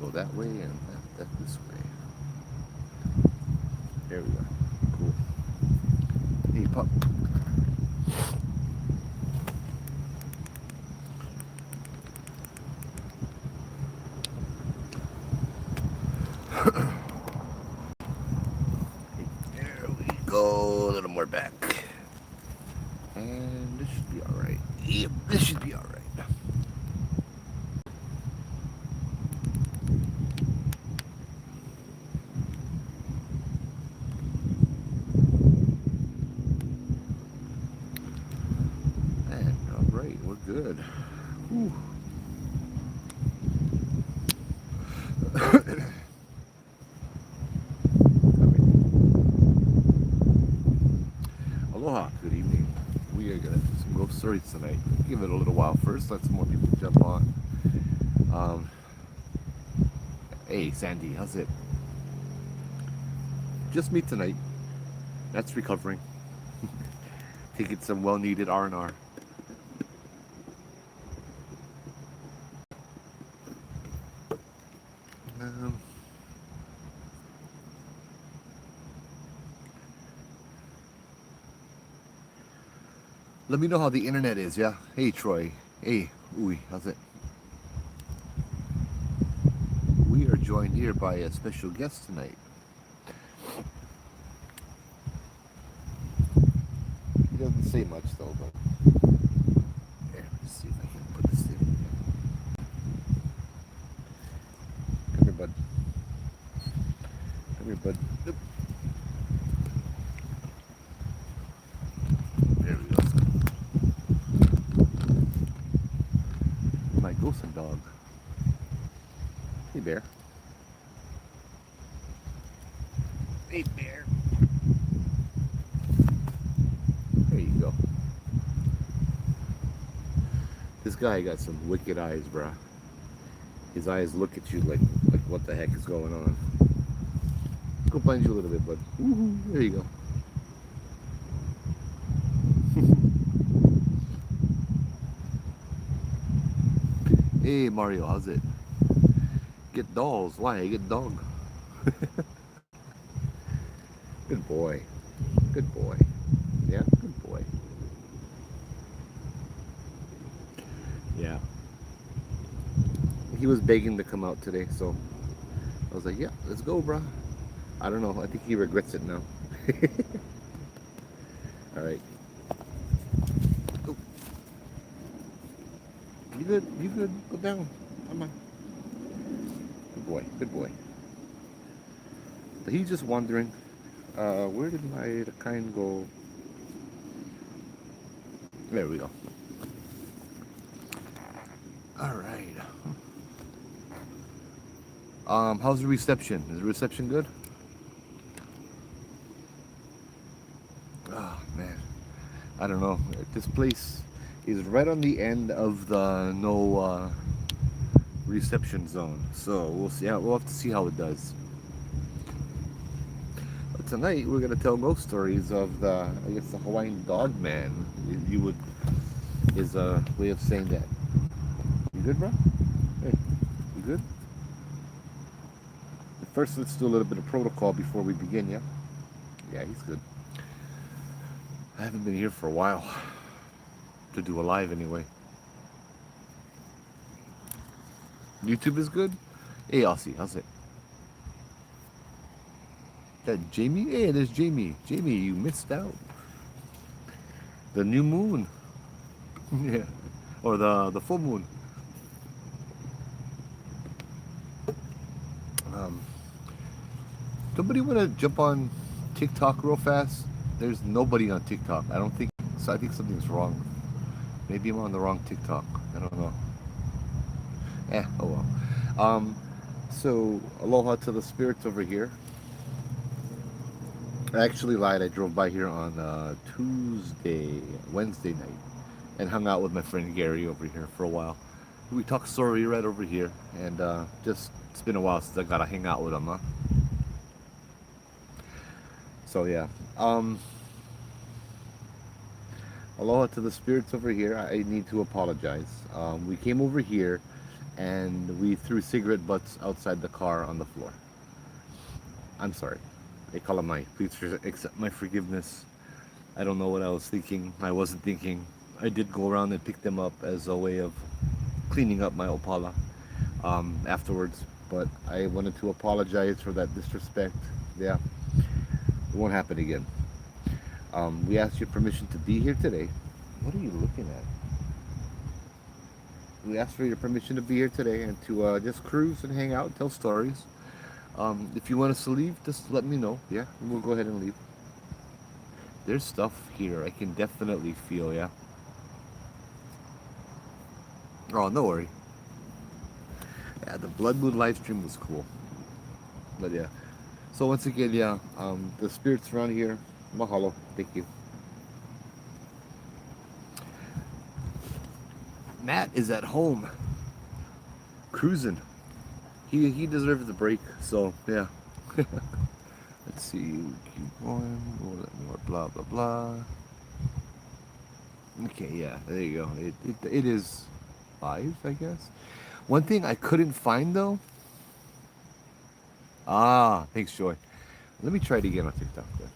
go that way and that this way. There we go. Cool. Hey, pup. There we go. A little more back. And this should be alright. Yep, this should be alright. And alright, we're good. Whew. Aloha, good evening. We are gonna do some ghost stories tonight. Give it a little while first, let some more people jump on. Um, hey Sandy, how's it? Just me tonight. That's recovering. Taking some well-needed R&R. Um, Let me know how the internet is, yeah? Hey, Troy. Hey, Uy, how's it? We are joined here by a special guest tonight. He doesn't say much, though, but... Here, let's see if I can put this in. Come here, bud. Come here, bud. Nope. There we go. My ghost and dog. Hey, bear. Hey, bear. There you go. This guy got some wicked eyes, bruh. His eyes look at you like what the heck is going on. Go find you a little bit, bud. Woohoo! There you go. Hey, Mario, how's it? Get dolls. Why? Get dog. Good boy. Good boy. Yeah, good boy. Yeah. He was begging to come out today, so I was like, yeah, let's go, bruh. I don't know. I think he regrets it now. All right. Oh, you good? You good? Go down. Come on. Good boy. Good boy. He's just wondering, where did my kind go? There we go. All right. How's the reception? Is the reception good? Oh man, I don't know. This place is right on the end of the no reception zone, so we'll see. We'll have to see how it does. But tonight we're gonna tell ghost stories of the, I guess, the Hawaiian dogman. You would is a way of saying that. You good, bro? Hey, you good? First, let's do a little bit of protocol before we begin. Yeah. Yeah, he's good. I haven't been here for a while to do a live anyway. YouTube is good. Hey, Aussie, how's it? That Jamie? Hey, there's Jamie. Jamie, you missed out. The new moon. Yeah. Or the full moon. Somebody want to jump on TikTok real fast? There's nobody on TikTok. I don't think so. I think something's wrong. Maybe I'm on the wrong TikTok. I don't know. Oh well. So aloha to the spirits over here. I actually lied. I drove by here on Wednesday night, and hung out with my friend Gary over here for a while. We talked story right over here, and just it's been a while since I got to hang out with him, huh? So yeah. Aloha to the spirits over here. I need to apologize. We came over here and we threw cigarette butts outside the car on the floor. I'm sorry. Kalamai, please accept my forgiveness. I don't know what I was thinking. I wasn't thinking. I did go around and pick them up as a way of cleaning up my Opala afterwards. But I wanted to apologize for that disrespect. Yeah, it won't happen again. We asked your permission to be here today. What are you looking at? We asked for your permission to be here today and to just cruise and hang out, tell stories. If you want us to leave, just let me know. Yeah, we'll go ahead and leave. There's stuff here I can definitely feel, yeah. Oh, no worry. Yeah, the Blood Moon live stream was cool. But yeah. So once again, yeah, the spirits around here, mahalo. Thank you. Matt is at home, cruising. He deserves the break, so yeah. Let's see, keep going, more blah blah blah. Okay, yeah, there you go. It is 5, I guess. One thing I couldn't find though. Ah, thanks, Joy. Let me try it again on TikTok. Then.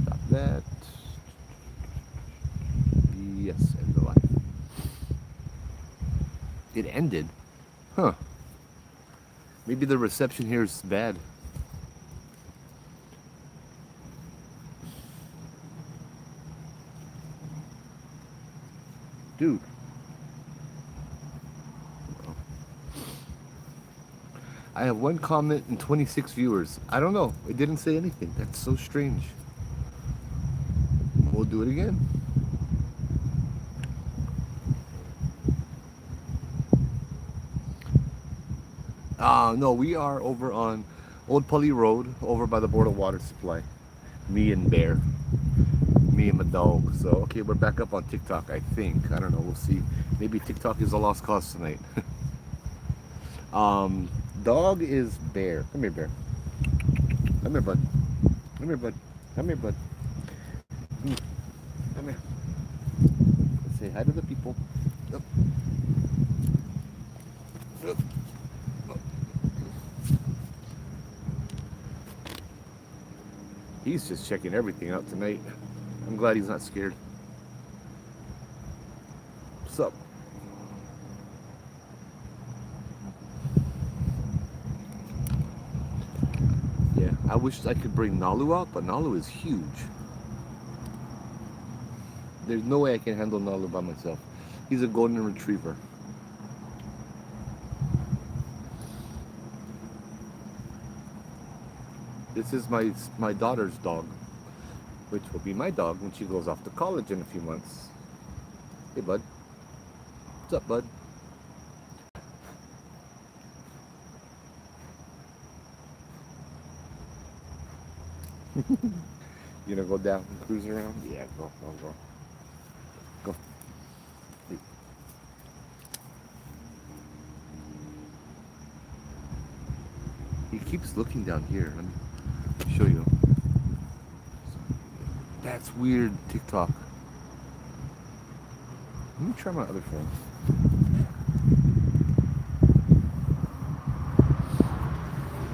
Stop that. Yes, end the live. It ended. Huh. Maybe the reception here is bad. Dude. I have 1 comment and 26 viewers. I don't know. It didn't say anything. That's so strange. We'll do it again. No, we are over on Old Pully Road, over by the Board of Water Supply. Me and Bear. Me and my dog. So, okay, we're back up on TikTok, I think. I don't know. We'll see. Maybe TikTok is a lost cause tonight. Dog is Bear. Come here, Bear. Come here, bud. Come here, bud. Come here, bud. Come here. Let's say hi to the people. Up. Up. He's just checking everything out tonight. I'm glad he's not scared. What's up? Yeah, I wish I could bring Nalu out, but Nalu is huge. There's no way I can handle Nalu by myself. He's a golden retriever. This is my daughter's dog, which will be my dog when she goes off to college in a few months. Hey, bud. What's up, bud? You gonna go down and cruise around? Yeah, go. Go. Hey. He keeps looking down here. Let me show you. That's weird, TikTok. Let me try my other phone.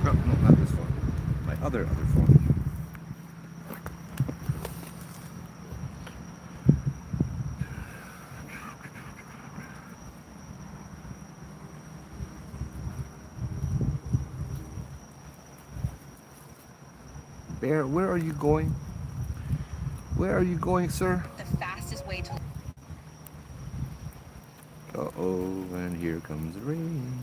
No, not this phone. My other phone. Bear, where are you going? Where are you going, sir? The fastest way to... Uh-oh, and here comes the rain.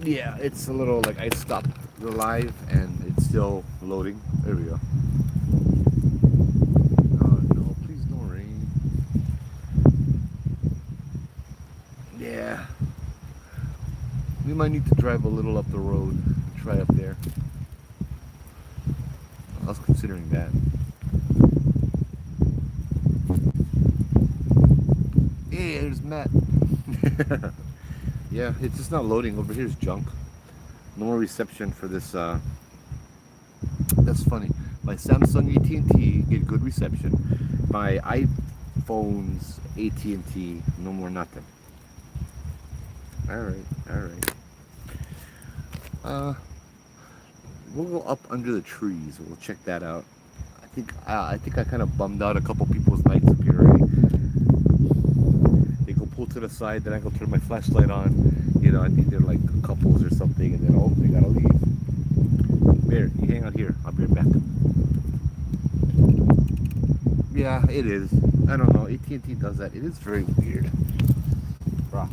Yeah, it's a little like I stopped the live and it's still loading. There we go. Oh no, please no rain. Yeah. We might need to drive a little up the road. Try up there. I was considering that. Hey, there's Matt. Yeah, it's just not loading. Over here's junk. No more reception for this That's funny. My Samsung AT&T get good reception. My iPhone's AT&T, no more nothing. All right, all right. Uh, we'll go up under the trees. We'll check that out. I think I kind of bummed out a couple people's nights up here already. They go pull to the side, then I go turn my flashlight on. You know, I think they're like couples or something, and then oh, they gotta leave. Bear, you hang out here. I'll be right back. Yeah, it is. I don't know. AT&T does that. It is very weird. Bruh.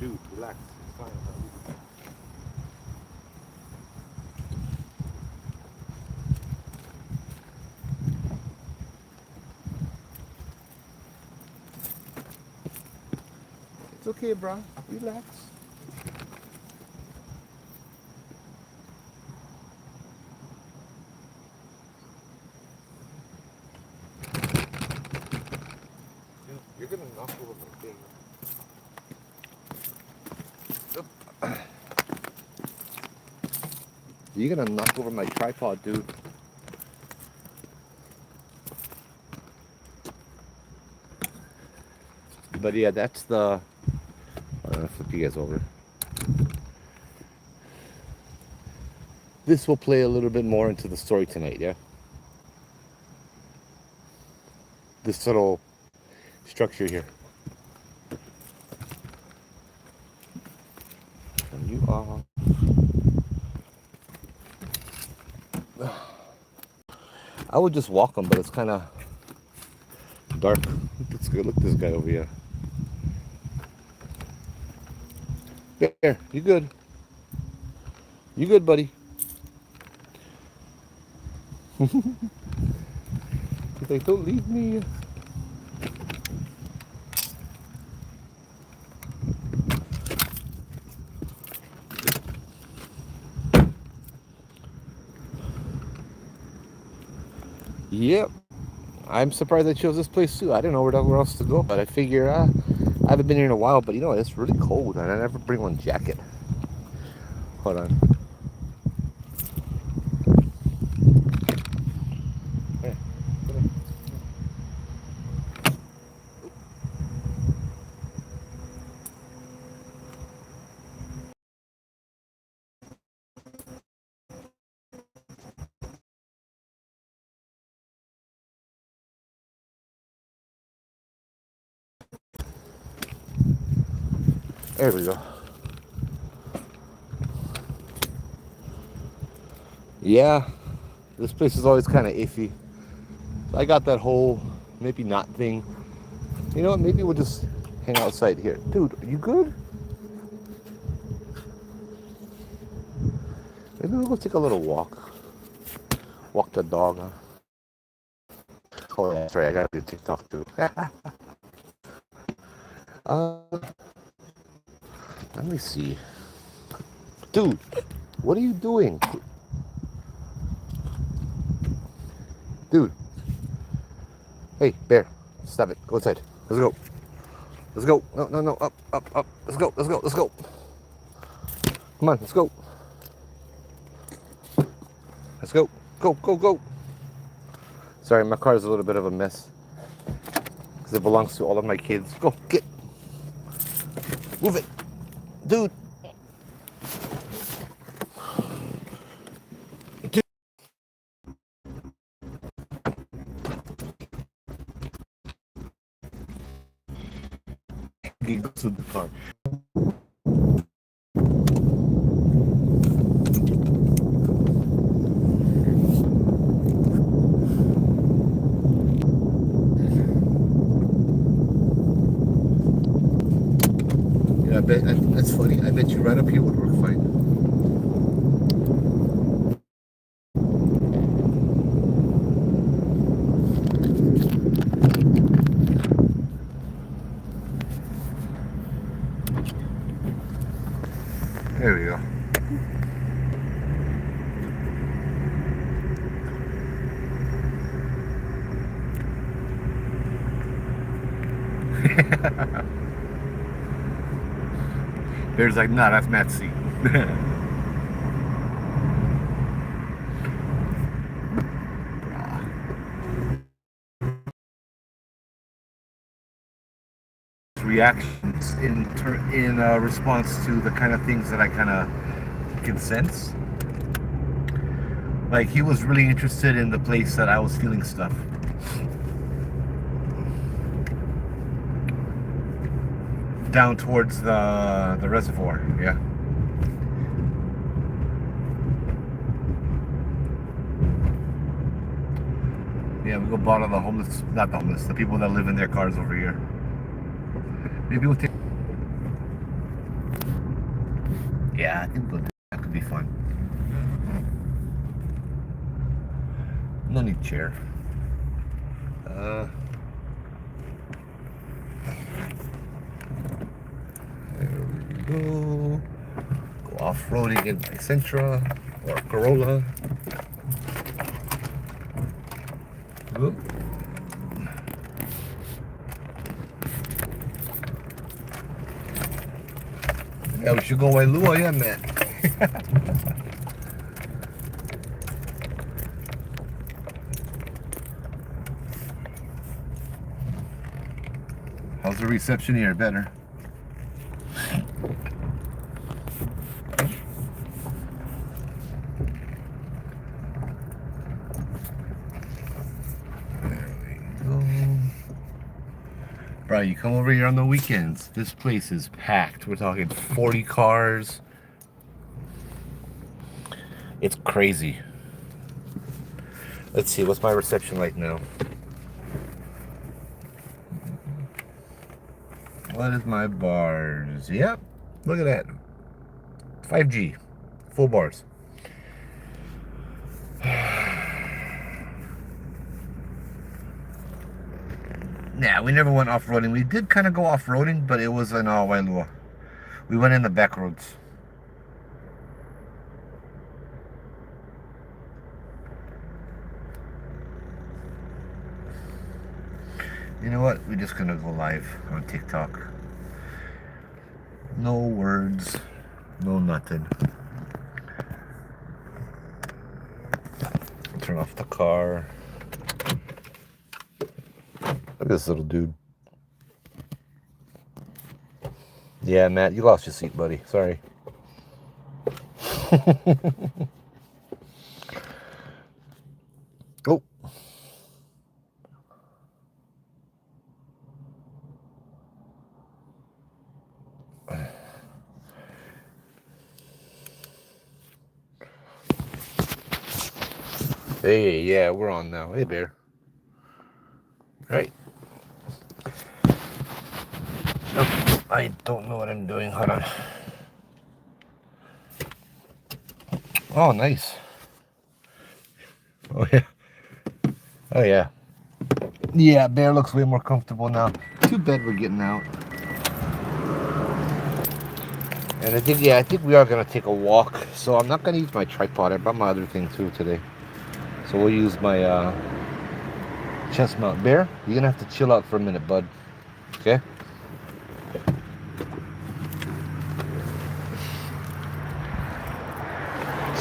Dude, relax. It's fine. It's okay, bruh. Relax. You're gonna knock over my thing. You're gonna knock over my tripod, dude. But yeah, that's the. I'll flip you guys over. This will play a little bit more into the story tonight, yeah? This little structure here. Turn you off. I would just walk them, but it's kind of dark. Let's go look at this guy over here. There, you good? You good, buddy? He's like, don't leave me. Yep. I'm surprised I chose this place too. I didn't know where else to go, but I figure I haven't been here in a while, but you know, it's really cold and I never bring one jacket. Hold on. Here, there we go. Yeah, this place is always kind of iffy. I got that whole maybe not thing. You know what? Maybe we'll just hang outside here. Dude, are you good? Maybe we'll go take a little walk. Walk the dog, huh? Oh, yeah, that's right. I gotta do TikTok too. Let me see. Dude, what are you doing? Dude. Hey, bear. Stop it. Go inside. Let's go. Let's go. No, no, no. Up, up, up. Let's go. Let's go. Let's go. Come on. Let's go. Let's go. Go, go, go. Sorry, my car is a little bit of a mess. Because it belongs to all of my kids. Go, get. Move it. Dude. He goes to the car. Yeah, I bet that's funny. I bet you right up here would work fine. There we go. Bear's like, nah, that's Matt's seat. reactions in response to the kind of things that I kind of can sense. Like he was really interested in the place that I was feeling stuff. Down towards the reservoir, yeah. Yeah, we go bother the homeless, not the homeless, the people that live in their cars over here. Maybe we'll take. Yeah, I think we'll do that. That could be fun. No need chair. There we go. Go off-roading in my Sentra or Corolla. Whoop. Yeah, we should go Wailua, yeah, man. How's the reception here? Better. Bro, you come over here on the weekends, this place is packed. We're talking 40 cars. It's crazy. Let's see, what's my reception like now? What is my bars? Yep, look at that. 5G, full bars. Yeah, we never went off-roading. We did kind of go off-roading, but it was in Wailua. We went in the back roads. You know what? We're just gonna go live on TikTok. No words, no nothing. Turn off the car. Look at this little dude. Yeah, Matt, you lost your seat, buddy. Sorry. Oh. Hey, yeah, we're on now. Hey, Bear. Right. Oh, I don't know what I'm doing. Hold on. Oh, nice. Oh, yeah. Oh, yeah. Yeah, Bear looks way more comfortable now. Too bad we're getting out. And I think we are going to take a walk. So I'm not going to use my tripod. I brought my other thing, too, today. So we'll use my chest mount. Bear, you're going to have to chill out for a minute, bud. Okay?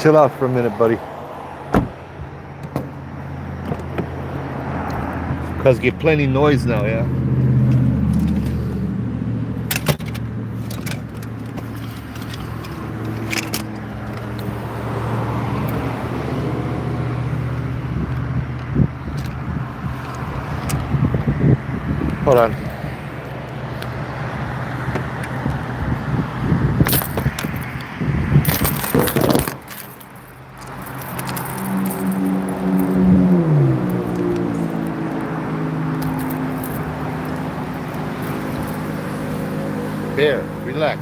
Chill out for a minute, buddy. Because get plenty noise now, yeah? Hold on. Bear, relax.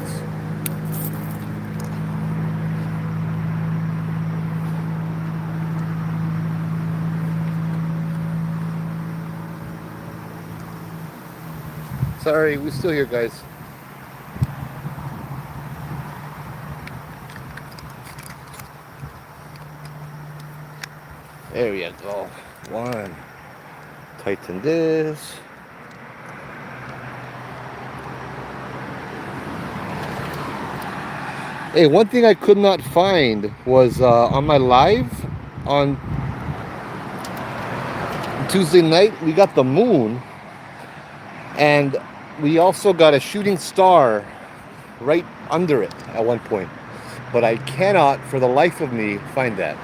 Sorry, we're still here, guys. There you go. One. Tighten this. Hey, one thing I could not find was on my live on Tuesday night, we got the moon. And we also got a shooting star right under it at one point, but I cannot for the life of me find that.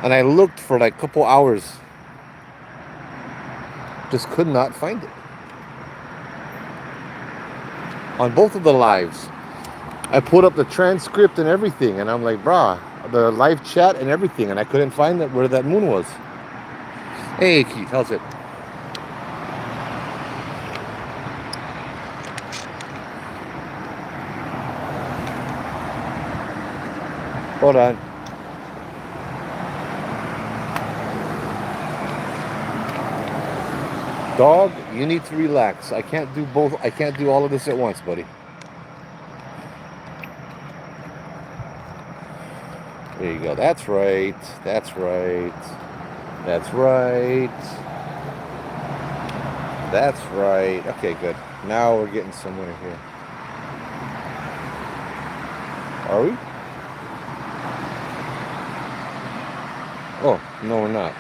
And I looked for like a couple hours, just could not find it on both of the lives. I pulled up the transcript and everything, and I'm like, brah, the live chat and everything, and I couldn't find that where that moon was. Hey Keith, how's it? Hold on. Dog, you need to relax. I can't do both. I can't do all of this at once, buddy. There you go. That's right. That's right. That's right. That's right. Okay, good. Now we're getting somewhere here. Are we? Oh, no, we're not.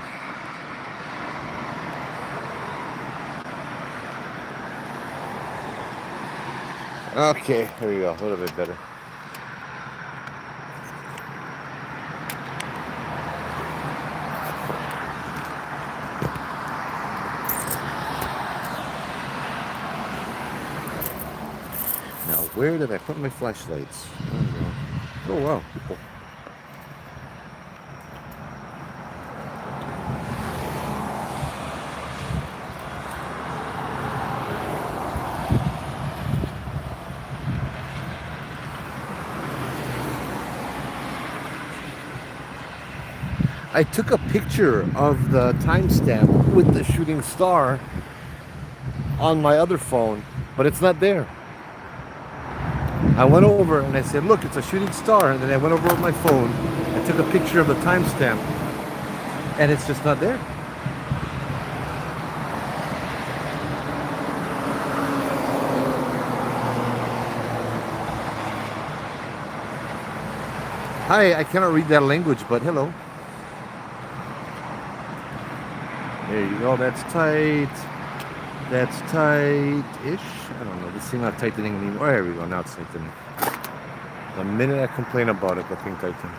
Okay, here we go. A little bit better. Now, where did I put my flashlights? Oh, wow. People. I took a picture of the timestamp with the shooting star on my other phone, but it's not there. I went over and I said, look, it's a shooting star. And then I went over with my phone and took a picture of the timestamp, and it's just not there. Hi, I cannot read that language, but hello. There you go, that's tight. That's tight-ish. I don't know, this thing not tightening anymore. There we go, now it's tightening. The minute I complain about it, the thing tightens.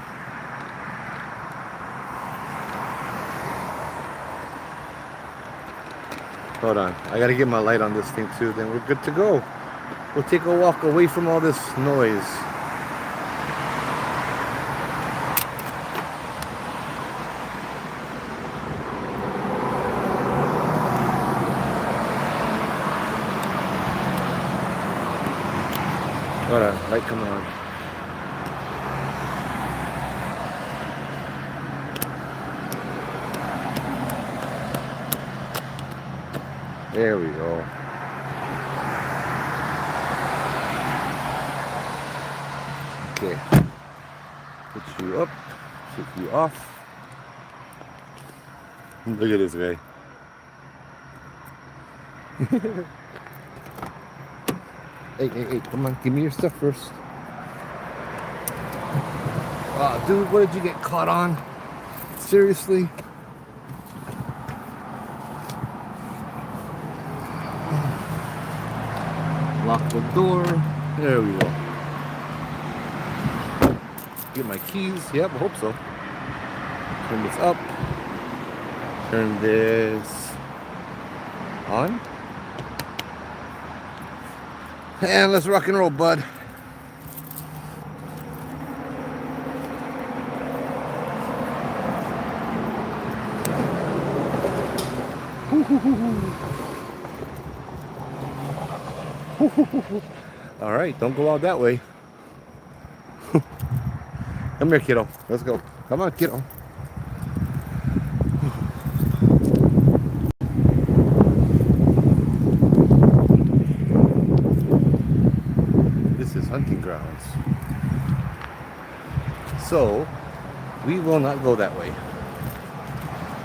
Hold on, I gotta get my light on this thing too, then we're good to go. We'll take a walk away from all this noise. Hold on, light coming on. There we go. Okay. Put you up, take you off. Look at this guy. Hey, come on, give me your stuff first. Dude, what did you get caught on? Seriously? Lock the door. There we go. Get my keys. Yep, I hope so. Turn this up. Turn this on. And let's rock and roll, bud. All right, don't go out that way. Come here, kiddo. Let's go. Come on, kiddo. This is hunting grounds. So, we will not go that way.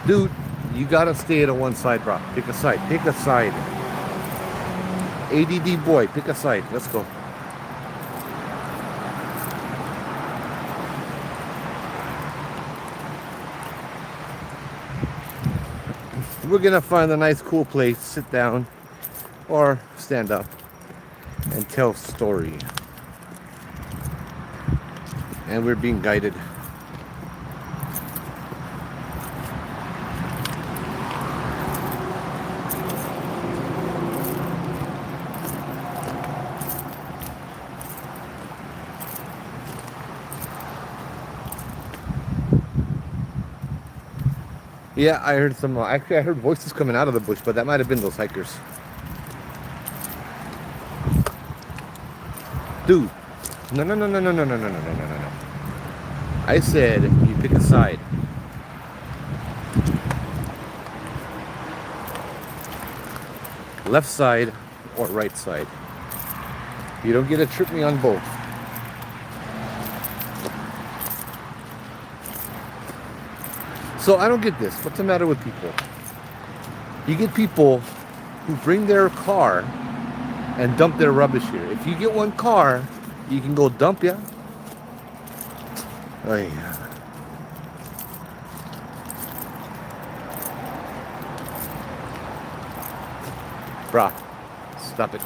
Dude, you gotta stay at a one side, bro. Pick a side. Pick a side. ADD boy, pick a side. Let's go. We're gonna find a nice cool place, sit down or stand up and tell story. And we're being guided. Yeah, I heard some. Actually, I heard voices coming out of the bush, but that might have been those hikers. Dude, no, no, no, no, no, no, no, no, no, no, no, no. I said you pick a side. Left side or right side. You don't get to trip me on both. So I don't get this. What's the matter with people? You get people who bring their car and dump their rubbish here. If you get one car, you can go dump, yeah? Oh, yeah. Brah, stop it.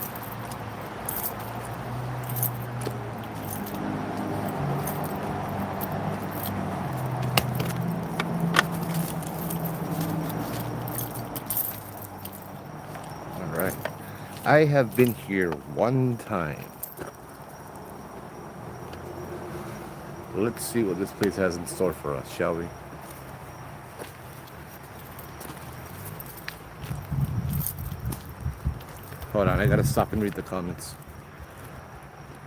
Alright. I have been here one time. Let's see what this place has in store for us, shall we? Hold on, I gotta stop and read the comments.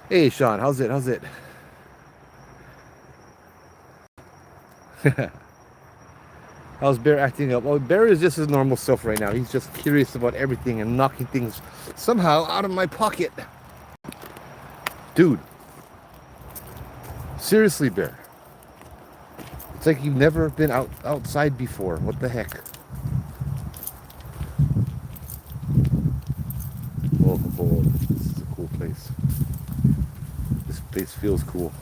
Hey, Sean, how's it? How's it? How's Bear acting up? Oh, Bear is just his normal self right now. He's just curious about everything and knocking things somehow out of my pocket. Dude. Seriously, Bear. It's like you've never been outside before. What the heck? Welcome aboard. This is a cool place. This place feels cool.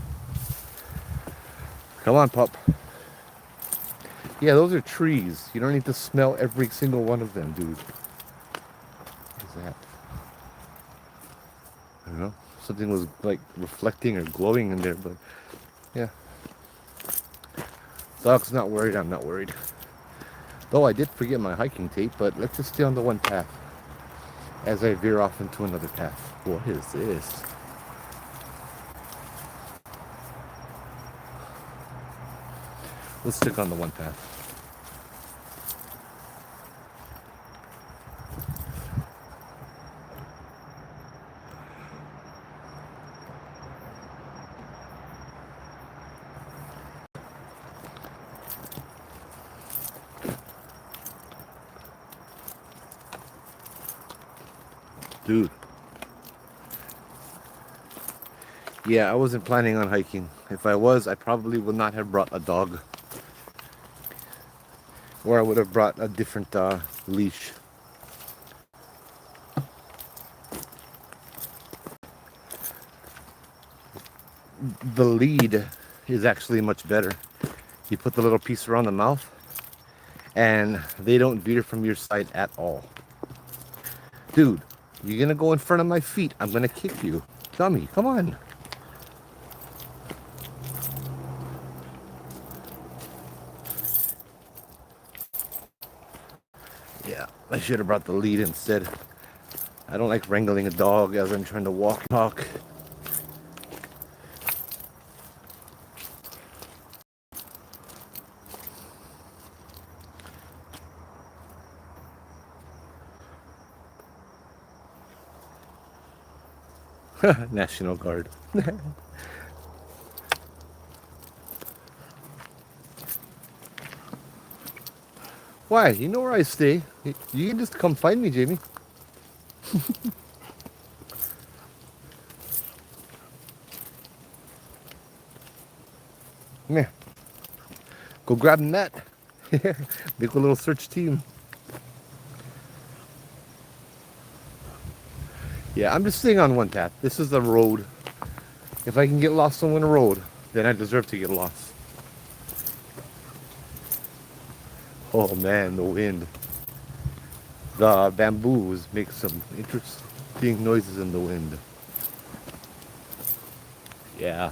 Come on, pup. Yeah, those are trees. You don't need to smell every single one of them, dude. What is that? I don't know. Something was like reflecting or glowing in there, but yeah. Dog's not worried, I'm not worried. Though I did forget my hiking tape, but let's just stay on the one path as I veer off into another path. What is this? Let's stick on the one path. Dude. Yeah, I wasn't planning on hiking. If I was, I probably would not have brought a dog. Or I would have brought a different leash. The lead is actually much better. You put the little piece around the mouth and they don't veer from your side at all. Dude, you're gonna go in front of my feet. I'm gonna kick you. Dummy, come on. Yeah, I should have brought the lead instead. I don't like wrangling a dog as I'm trying to walk and talk. National Guard. Why? You know where I stay. You can just come find me, Jamie. Yeah. Go grab a net. Make a little search team. Yeah, I'm just staying on one path. This is the road. If I can get lost on one road, then I deserve to get lost. Oh man, the wind. The bamboos make some interesting noises in the wind. Yeah.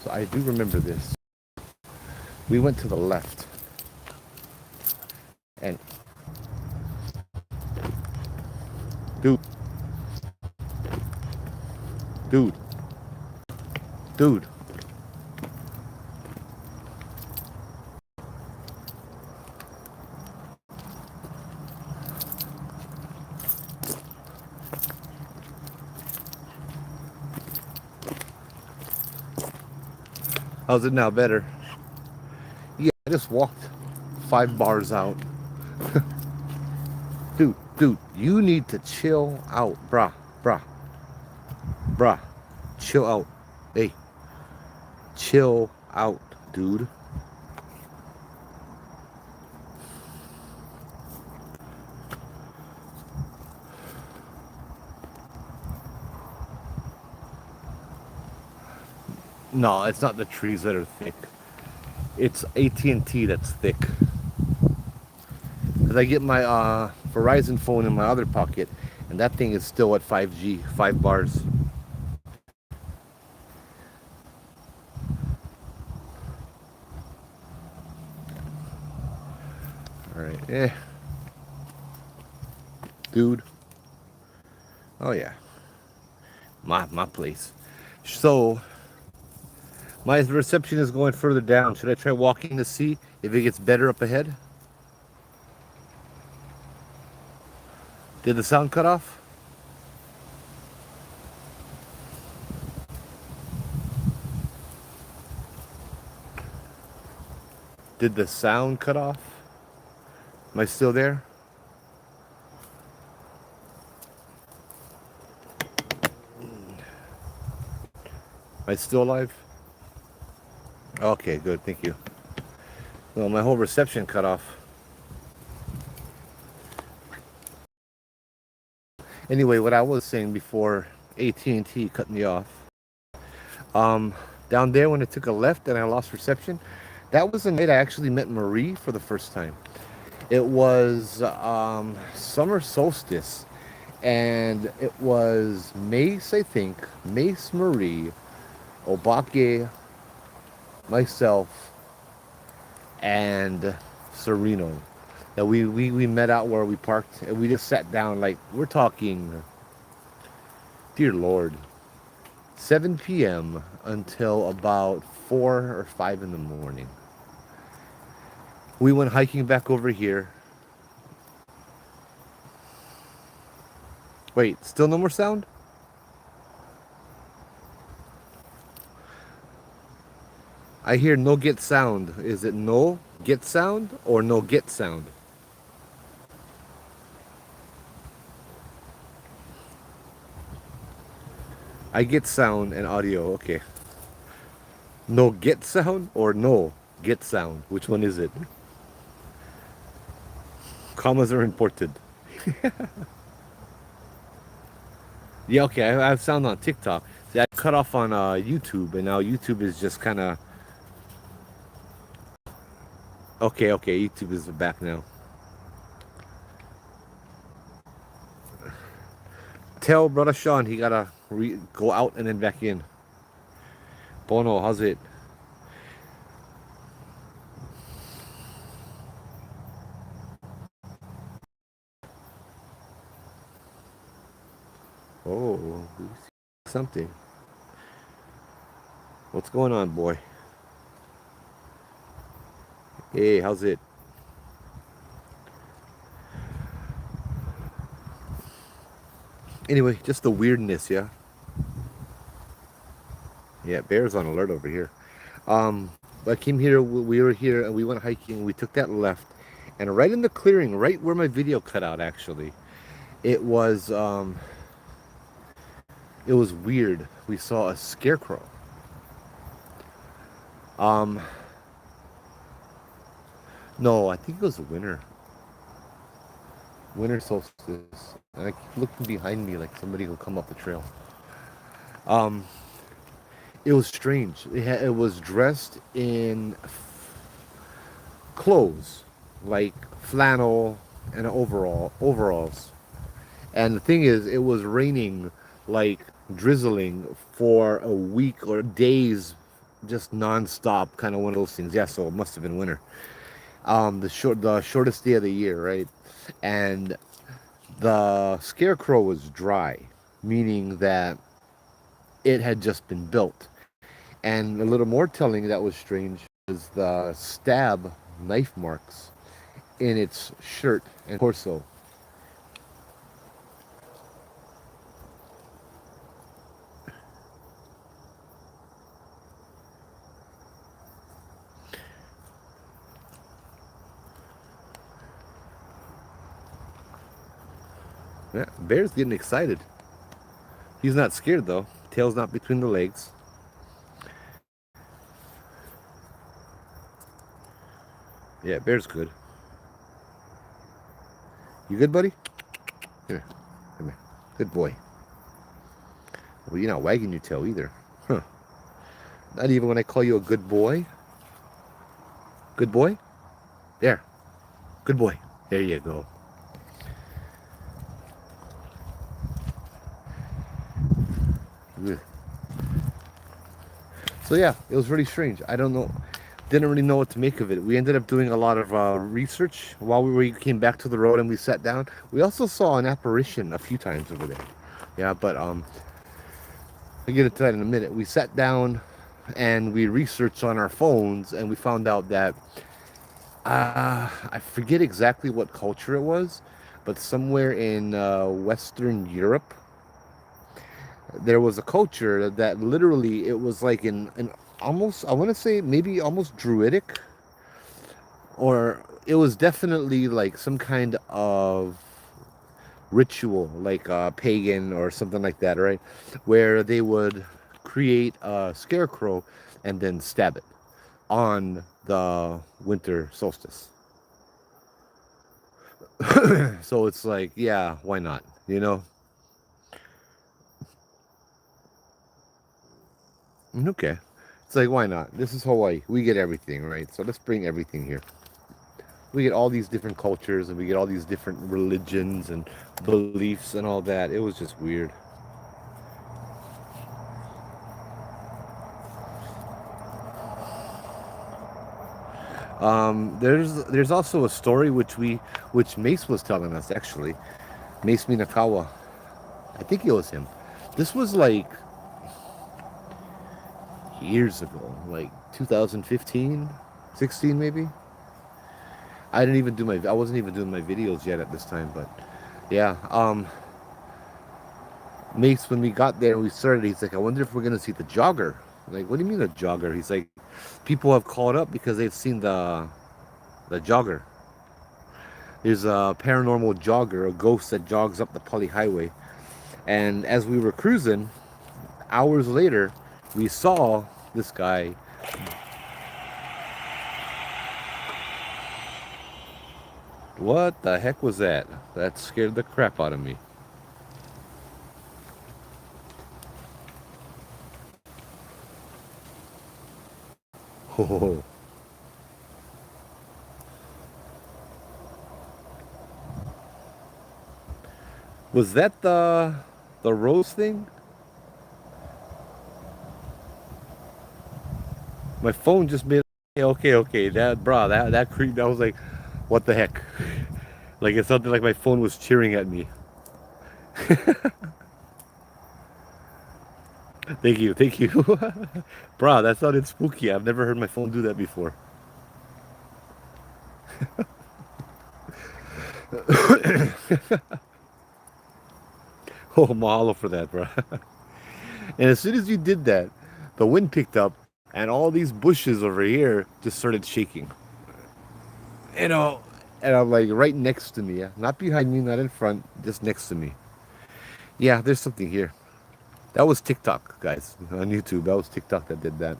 So I do remember this. We went to the left. And dude, dude, dude. How's it now? Better? Yeah, I just walked 5 bars out. Dude, you need to chill out, bruh. Chill out. Hey, chill out, dude. No, it's not the trees that are thick. It's AT&T that's thick. Because I get my Verizon phone in my other pocket, and that thing is still at 5G, 5 bars. All right, dude. Oh yeah, my place. So my reception is going further down. Should I try walking to see if it gets better up ahead? Did the sound cut off? Did the sound cut off? Am I still there? Am I still alive? Okay, good, thank you. Well, my whole reception cut off. Anyway, what I was saying before AT&T cut me off. Down there when I took a left and I lost reception, that was the night I actually met Marie for the first time. It was summer solstice, and it was Mace, I think, Mace, Marie, Obake, myself, and Sereno. That we met out where we parked, and we just sat down. Like, we're talking, dear Lord, 7 p.m. until about 4 or 5 in the morning. We went hiking back over here. Wait, still no more sound? I hear no get sound. Is it no get sound or no get sound? I get sound and audio. Okay. No get sound or no get sound? Which one is it? Commas are important. Yeah, okay. I have sound on TikTok. See, I cut off on YouTube, and now YouTube is just kind of... Okay, YouTube is back now. Tell brother Sean he gotta go out and then back in. Bono, how's it? Oh, we see something. What's going on, boy? Hey, how's it? Anyway, just the weirdness, yeah? Yeah, bear's on alert over here. I came here, we were here, and we went hiking, we took that left, and right in the clearing, right where my video cut out, actually, it was weird. We saw a scarecrow. No, I think it was winter solstice. And I keep looking behind me like somebody will come up the trail. It was strange. It was dressed in clothes, like flannel, and overalls. And the thing is, it was raining, like drizzling for a week or days, just nonstop, kind of one of those things. Yeah, so it must have been winter. The shortest day of the year, right? And the scarecrow was dry, meaning that it had just been built. And a little more telling that was strange was the stab knife marks in its shirt and torso. Yeah, Bear's getting excited. He's not scared though. Tail's not between the legs. Yeah, Bear's good. You good, buddy? Here, come here. Good boy. Well, you're not wagging your tail either. Huh. Not even when I call you a good boy? Good boy? There. Good boy. There you go. Ugh. So yeah, it was really strange. I don't know, didn't really know what to make of it. We ended up doing a lot of research while we came back to the road and we sat down. We also saw an apparition a few times over there. Yeah, but I'll get into that in a minute. We sat down and we researched on our phones and we found out that I forget exactly what culture it was, but somewhere in Western Europe, there was a culture that literally it was like an almost, I want to say maybe almost druidic, or it was definitely like some kind of ritual, like pagan or something like that, right? Where they would create a scarecrow and then stab it on the winter solstice. So it's like, yeah, why not? You know? Okay. It's like, why not? This is Hawaii. We get everything, right? So let's bring everything here. We get all these different cultures and we get all these different religions and beliefs and all that. It was just weird. There's also a story which Mace was telling us actually. Mace Minakawa. I think it was him. This was like years ago, like 2015, 16 maybe. I wasn't even doing my videos yet at this time, but yeah. Mace, when we got there and we started, he's like, I wonder if we're gonna see the jogger. I'm like, what do you mean a jogger? He's like, people have called up because they've seen the jogger. There's a paranormal jogger, a ghost that jogs up the Pali Highway. And as we were cruising, hours later, we saw this guy. What the heck was that? That scared the crap out of me. Oh, was that the rose thing? My phone just made. Okay. That bro, that creep. I was like, what the heck? Like it sounded like my phone was cheering at me. Thank you, bro. That sounded spooky. I've never heard my phone do that before. Oh, mahalo for that, bro. And as soon as you did that, the wind picked up, and all these bushes over here just started shaking. You know, and I'm like right next to me, yeah? Not behind me, not in front, just next to me. Yeah, there's something here. That was TikTok, guys, on YouTube. That was TikTok that did that.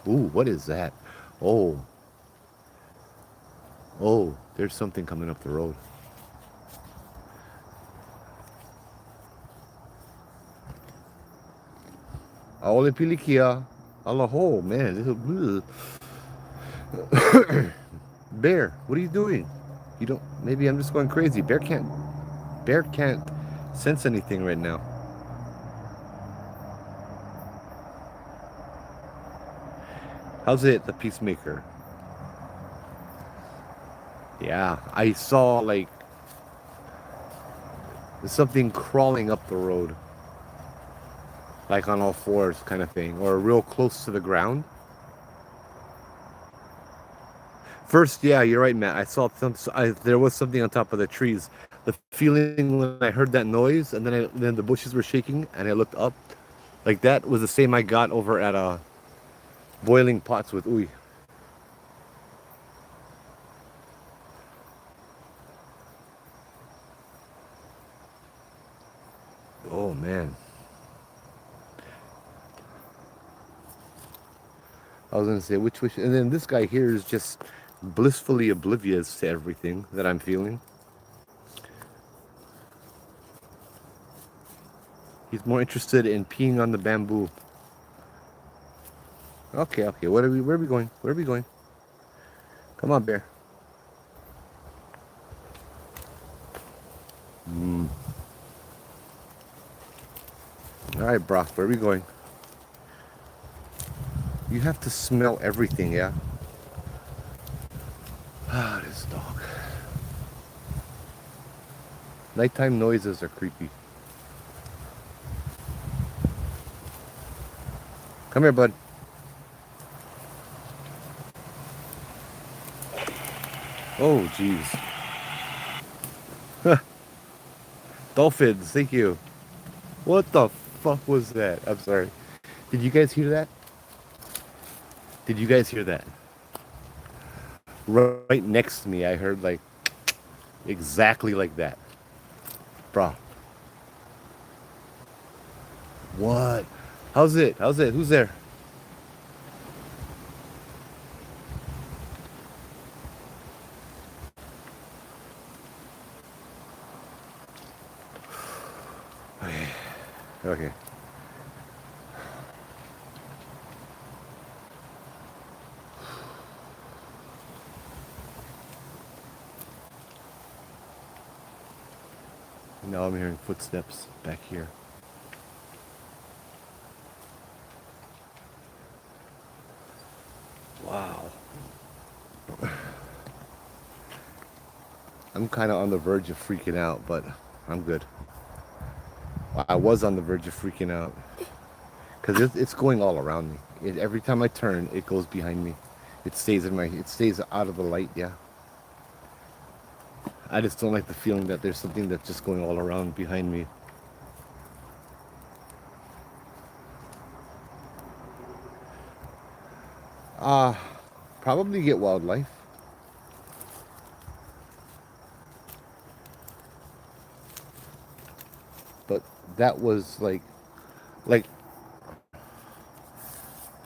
Ooh, what is that? Oh, oh, there's something coming up the road. Aole pilikia. Alaho, man. Bear, what are you doing? You don't. Maybe I'm just going crazy. Bear can't sense anything right now. How's it, the Peacemaker? Yeah, I saw like something crawling up the road, like on all fours, kind of thing, or real close to the ground. First, yeah, you're right, Matt. I saw some. There was something on top of the trees. The feeling when I heard that noise, and then the bushes were shaking, and I looked up, like that was the same I got over at boiling pots with Uy. Oh man, I was gonna say which, and then this guy here is just blissfully oblivious to everything that I'm feeling. He's more interested in peeing on the bamboo. Okay, okay. Where are we going? Where are we going? Come on, bear. Mm. All right, Brock. Where are we going? You have to smell everything, yeah? Ah, this dog. Nighttime noises are creepy. Come here, bud. Oh, jeez. Dolphins, thank you. What the fuck was that? I'm sorry. Did you guys hear that? Did you guys hear that? Right next to me, I heard like exactly like that. Bruh. What? How's it? How's it? Who's there? Okay. Okay. Now I'm hearing footsteps back here. Wow. I'm kind of on the verge of freaking out, but I'm good. I was on the verge of freaking out because it's going all around me. Every time I turn, it goes behind me. It stays out of the light. Yeah. I just don't like the feeling that there's something that's just going all around behind me. Uh, Probably get wildlife. But that was like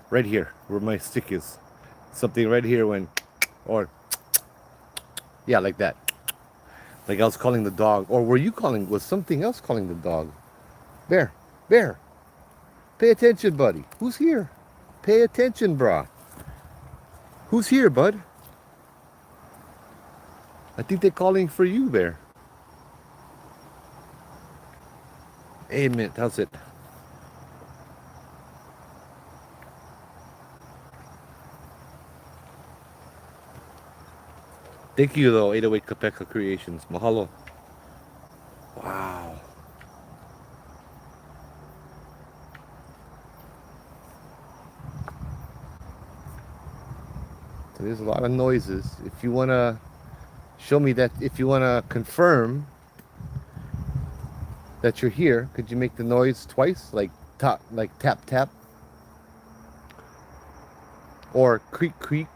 right here where my stick is. Something right here when, or yeah, like that. Like I was calling the dog, or were you calling? Was something else calling the dog? Bear, bear, pay attention, buddy. Who's here? Pay attention, brah. Who's here, bud? I think they're calling for you, bear. Hey, Mint, how's it? Thank you, though, 808 Kapeka Creations. Mahalo. Wow. So there's a lot of noises. If you want to show me that, if you want to confirm that you're here, could you make the noise twice? Like tap, tap? Or creak, creak?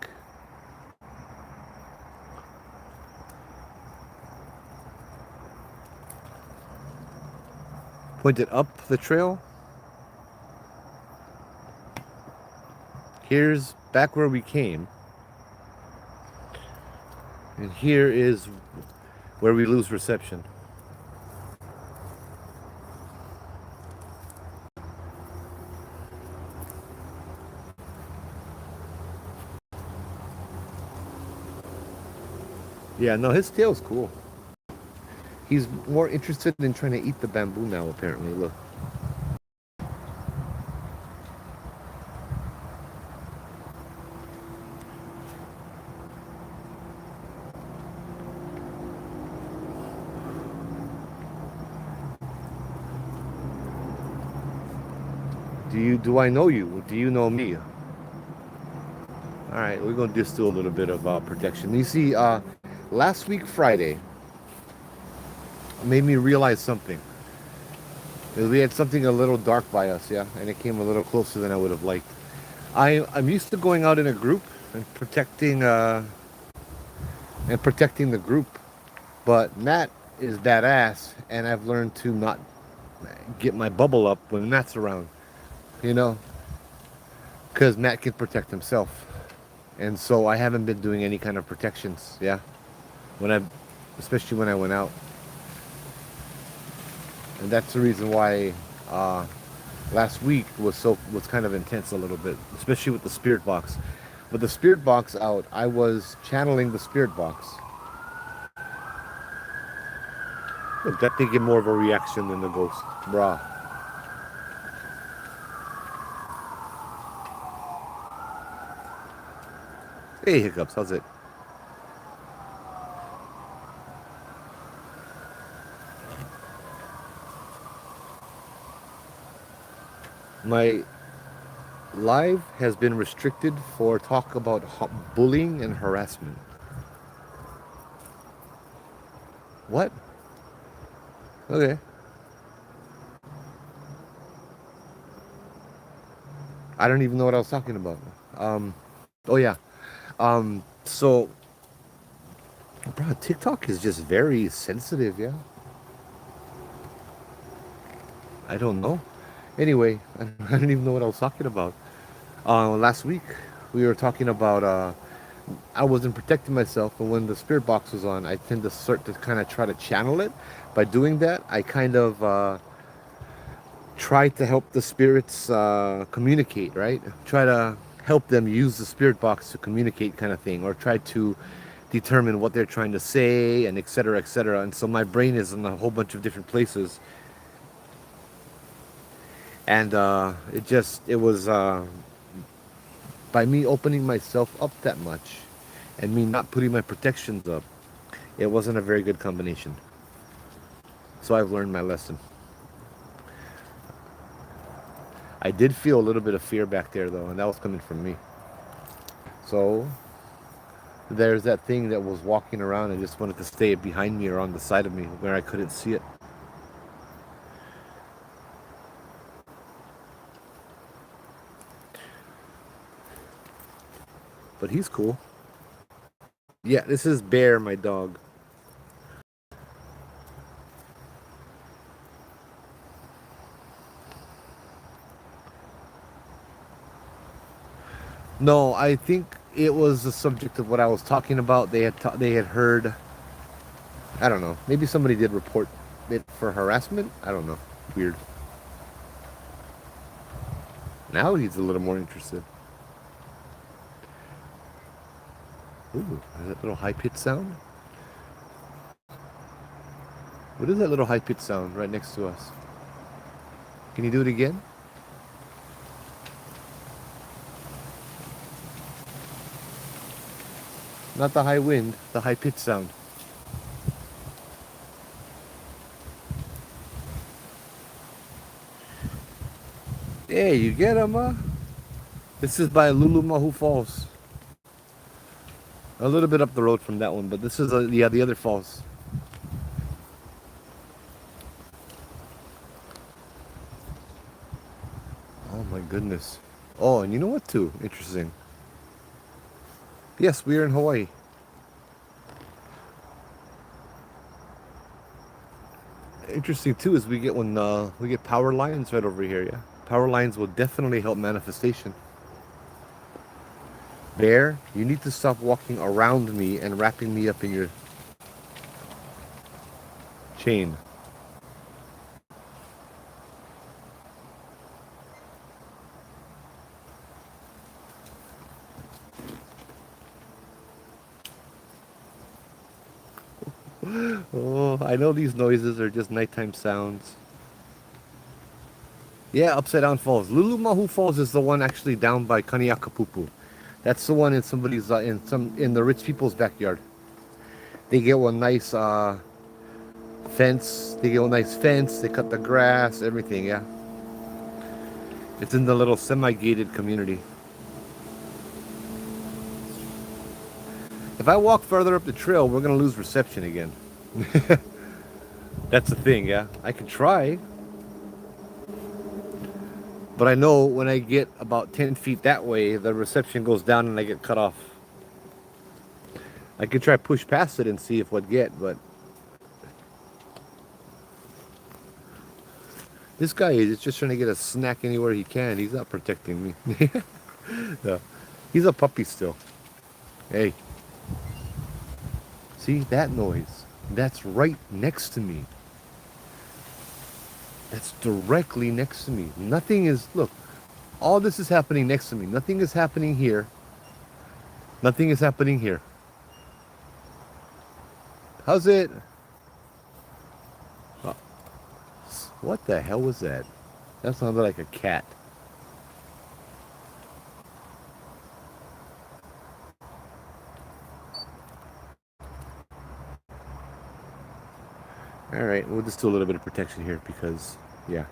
Point it up the trail. Here's back where we came. And here is where we lose reception. Yeah, no, his tail's cool. He's more interested in trying to eat the bamboo now, apparently. Look. Do I know you? Do you know me? All right, we're gonna just do a little bit of protection. You see, last week Friday made me realize something. We had something a little dark by us, yeah, and it came a little closer than I would have liked. I'm used to going out in a group and protecting the group, but Matt is badass, and I've learned to not get my bubble up when Matt's around, you know, because Matt can protect himself, and so I haven't been doing any kind of protections, yeah, when I, especially when I went out, and that's the reason why last week was kind of intense a little bit, especially with the spirit box. With the spirit box out, I was channeling the spirit box. Look, that thing get more of a reaction than the ghost, brah. Hey, Hiccups, how's it? My live has been restricted for talk about bullying and harassment. What? Okay. I don't even know what I was talking about. Oh yeah. So, bro, TikTok is just very sensitive, yeah? I don't know. Anyway, I don't even know what I was talking about. Last week, we were talking about I wasn't protecting myself, and when the spirit box was on, I tend to start to kind of try to channel it. By doing that, I kind of try to help the spirits communicate, right? Try to help them use the spirit box to communicate, kind of thing, or try to determine what they're trying to say, and etc., etc. And so my brain is in a whole bunch of different places, and it was by me opening myself up that much, and me not putting my protections up, it wasn't a very good combination. So I've learned my lesson. I did feel a little bit of fear back there though, and that was coming from me. So there's that thing that was walking around and just wanted to stay behind me or on the side of me where I couldn't see it. But he's cool. Yeah, this is Bear, my dog. No, I think it was the subject of what I was talking about. They had heard. I don't know. Maybe somebody did report it for harassment. I don't know. Weird. Now he's a little more interested. Ooh, is that little high pitched sound? What is that little high pitched sound right next to us? Can you do it again? Not the high wind, the high pitched sound. Hey, you get him, huh? This is by Lulumahu Falls. A little bit up the road from that one, but this is yeah, the other falls. Oh my goodness. Oh, and you know what too? Interesting. Yes, we are in Hawaii. Interesting too is we get power lines right over here, yeah. Power lines will definitely help manifestation. Bear, you need to stop walking around me and wrapping me up in your chain. Oh, I know these noises are just nighttime sounds. Yeah, Upside Down Falls. Lulumahu Falls is the one actually down by Kaniakapupu. That's the one in somebody's in the rich people's backyard. They get one nice fence. They get one nice fence. They cut the grass, everything. Yeah, it's in the little semi-gated community. If I walk further up the trail, we're gonna lose reception again. That's the thing. Yeah, I can try, but I know when I get about 10 feet that way, the reception goes down and I get cut off. I could try push past it and see if what get, but this guy is just trying to get a snack anywhere he can. He's not protecting me. No. He's a puppy still. Hey, see that noise? That's right next to me. That's directly next to me. Nothing is, look, all this is happening next to me. Nothing is happening here. Nothing is happening here. How's it? Oh, what the hell was that? That sounded like a cat. All right, we'll just do a little bit of protection here because, yeah.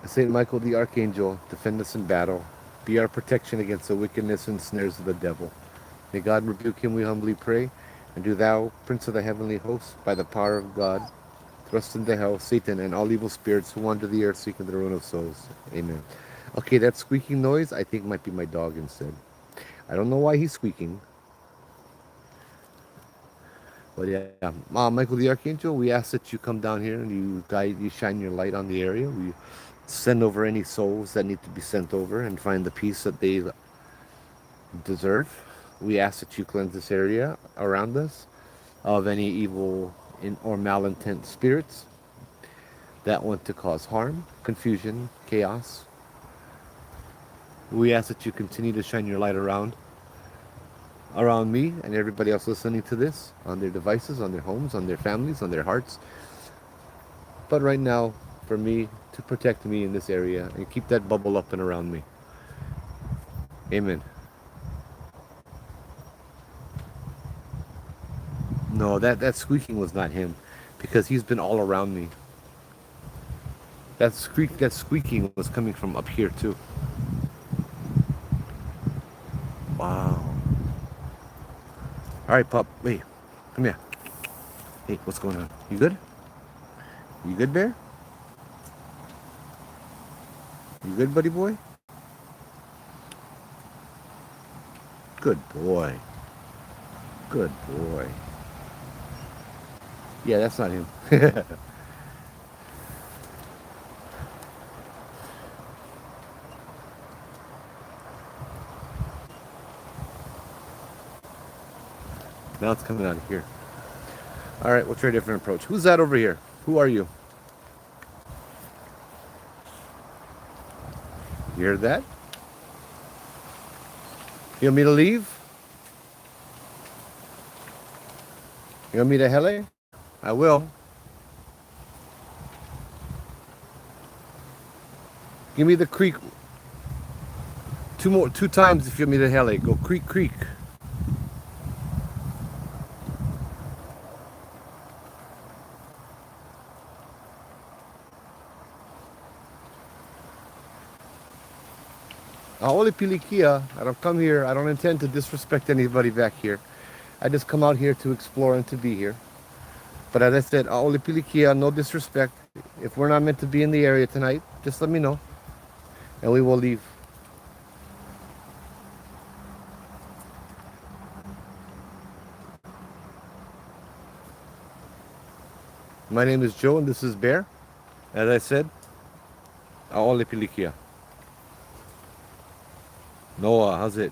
Saint Michael the Archangel, defend us in battle. Be our protection against the wickedness and snares of the devil. May God rebuke him, we humbly pray. And do thou, Prince of the heavenly hosts, by the power of God, thrust into hell Satan and all evil spirits who wander the earth seeking the ruin of souls. Amen. Okay, that squeaking noise I think might be my dog instead. I don't know why he's squeaking. But yeah, Michael the Archangel, we ask that you come down here and you guide, you shine your light on the area. We send over any souls that need to be sent over and find the peace that they deserve. We ask that you cleanse this area around us of any evil or malintent spirits that want to cause harm, confusion, chaos. We ask that you continue to shine your light around me and everybody else listening to this, on their devices, on their homes, on their families, on their hearts. But right now, for me, to protect me in this area and keep that bubble up and around me. Amen. No, that squeaking was not him, because he's been all around me. That squeaking was coming from up here too. Wow. All right, pup. Wait, come here. Hey, what's going on? You good? You good, bear? You good, buddy boy? Good boy. Good boy. Yeah, that's not him. Now it's coming out of here. All right, we'll try a different approach. Who's that over here? Who are you? You heard that? You want me to leave? You want me to hele? I will. Give me the creek. Two times if you want me to hele. Go creek, creek. Aole Pilikia, I don't come here, I don't intend to disrespect anybody back here. I just come out here to explore and to be here. But as I said, Aole Pilikia, no disrespect. If we're not meant to be in the area tonight, just let me know. And we will leave. My name is Joe and this is Bear. As I said, Aole Pilikia. Noah, how's it?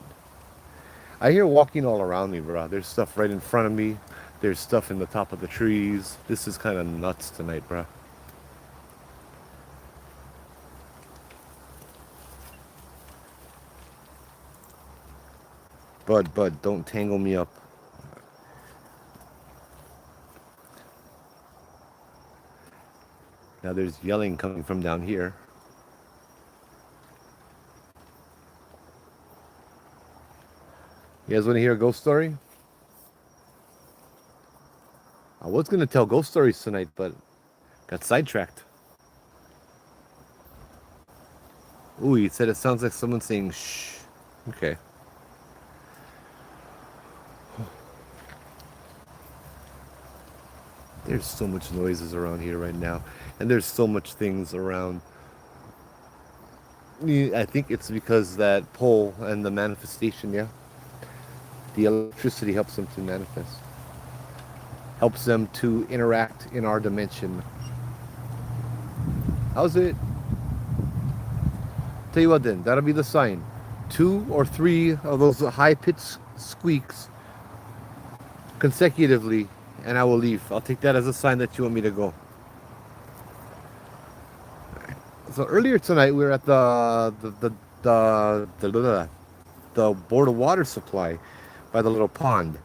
I hear walking all around me, bro. There's stuff right in front of me. There's stuff in the top of the trees. This is kind of nuts tonight, bro. Bud, don't tangle me up. Now there's yelling coming from down here. You guys want to hear a ghost story? I was going to tell ghost stories tonight, but got sidetracked. Ooh, he said it sounds like someone saying shh. Okay. There's so much noises around here right now. And there's so much things around. I think it's because that pole and the manifestation, yeah. The electricity helps them to manifest. Helps them to interact in our dimension. How's it? Tell you what then, that'll be the sign. 2 or 3 of those high-pitched squeaks consecutively, and I will leave. I'll take that as a sign that you want me to go. So earlier tonight we were at the board of water supply by the little pond,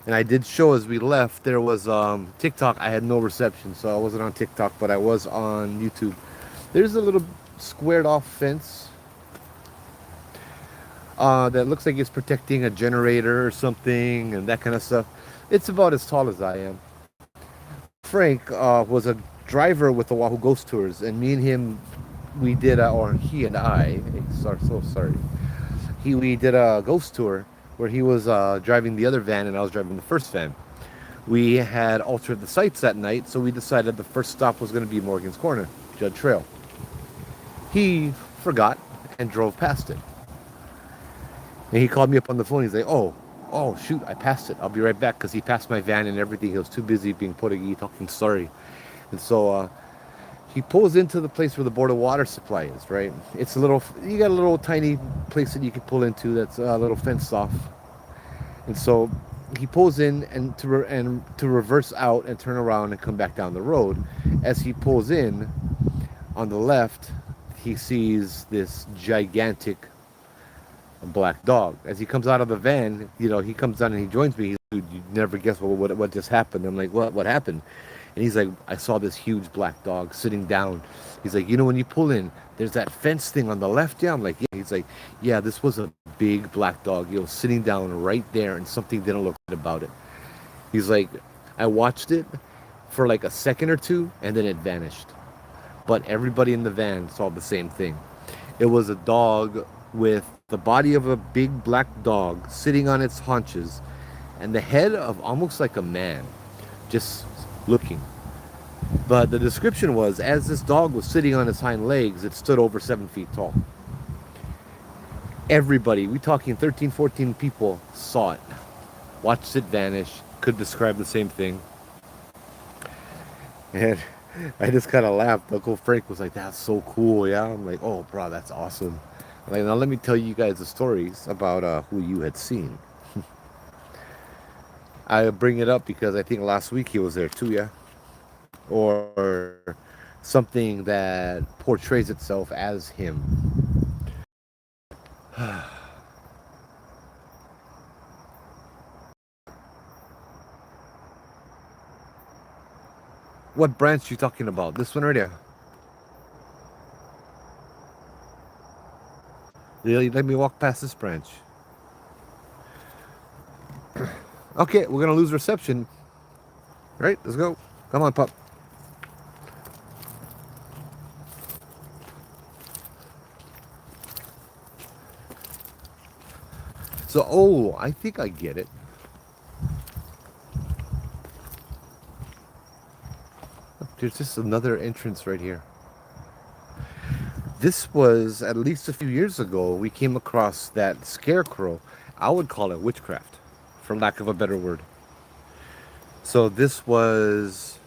and I did show as we left there was TikTok. I had no reception, so I wasn't on TikTok, but I was on YouTube. There's a little squared off fence that looks like it's protecting a generator or something and that kind of stuff. It's about as tall as I am. Frank was a driver with the Wahoo Ghost Tours, and me and him, we did, or he and I, so sorry. We did a ghost tour where he was driving the other van and I was driving the first van. We had altered the sites that night, so we decided the first stop was going to be Morgan's Corner, Judd Trail. He forgot and drove past it. And he called me up on the phone. He's like, oh, shoot, I passed it. I'll be right back, because he passed my van and everything. He was too busy being Portuguese, talking sorry. And so he pulls into the place where the board of water supply is, right? It's a little, you got a little tiny place that you can pull into that's a little fenced off. And so he pulls in and to reverse out and turn around and come back down the road. As he pulls in, on the left, he sees this gigantic black dog. As he comes out of the van, he comes down and he joins me. He's like, dude, you never guess what just happened. I'm like, what happened? And he's like, I saw this huge black dog sitting down. He's like, when you pull in, there's that fence thing on the left. Yeah, I'm like, yeah. He's like, yeah, this was a big black dog, sitting down right there, and something didn't look good about it. He's like, I watched it for like a second or two, and then it vanished. But everybody in the van saw the same thing. It was a dog with the body of a big black dog sitting on its haunches and the head of almost like a man, just looking. But the description was, as this dog was sitting on its hind legs, it stood over 7 feet tall. Everybody, we talking 13, 14 people, saw it, watched it vanish, could describe the same thing. And I just kind of laughed. Uncle Frank was like, that's so cool, yeah? I'm like, oh, bro, that's awesome. I'm like, now let me tell you guys the stories about who you had seen. I bring it up because I think last week he was there too, yeah? Or something that portrays itself as him. What branch you talking about? This one right here? Let me walk past this branch. Okay, we're gonna lose reception. Right, let's go. Come on, pup. So, I think I get it. There's just another entrance right here. This was at least a few years ago. We came across that scarecrow. I would call it witchcraft, for lack of a better word. So this was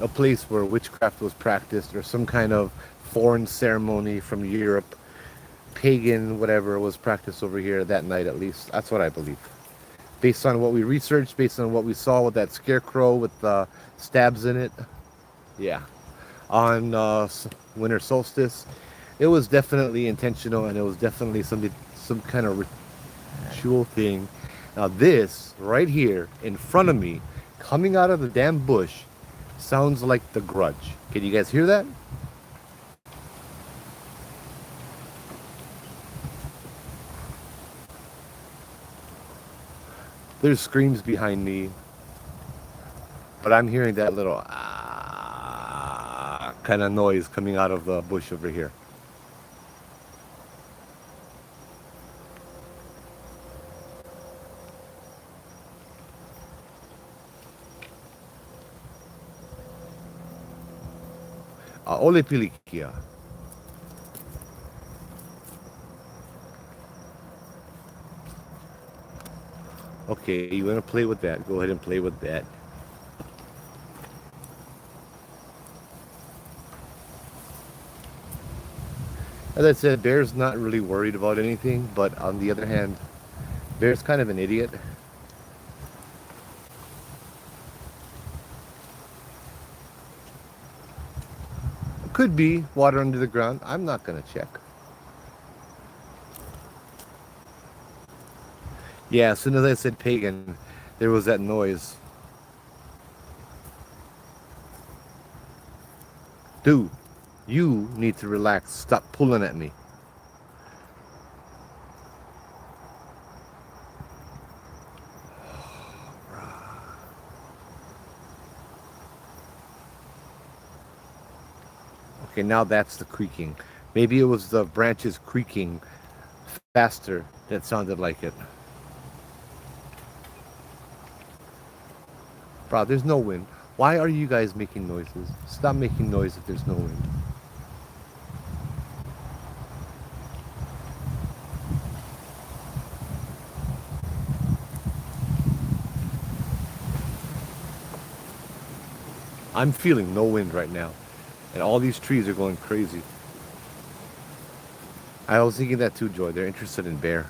a place where witchcraft was practiced, or some kind of foreign ceremony from Europe, pagan, whatever, was practiced over here that night, at least. That's what I believe. Based on what we researched, based on what we saw with that scarecrow with the stabs in it. Yeah. On winter solstice, it was definitely intentional, and it was definitely some kind of ritual thing. Now this right here in front of me, coming out of the damn bush, sounds like The Grudge. Can you guys hear that? There's screams behind me, but I'm hearing that little ah kind of noise coming out of the bush over here. Ole pilikia. Okay, you want to play with that? Go ahead and play with that. As I said, Bear's not really worried about anything, but on the other hand, Bear's kind of an idiot. Could be water under the ground. I'm not gonna check. Yeah, as soon as I said pagan, there was that noise. Dude, you need to relax. Stop pulling at me. Okay, now that's the creaking. Maybe it was the branches creaking faster that sounded like it. Bro, there's no wind. Why are you guys making noises? Stop making noise if there's no wind. I'm feeling no wind right now. And all these trees are going crazy. I was thinking that too, Joy. They're interested in Bear.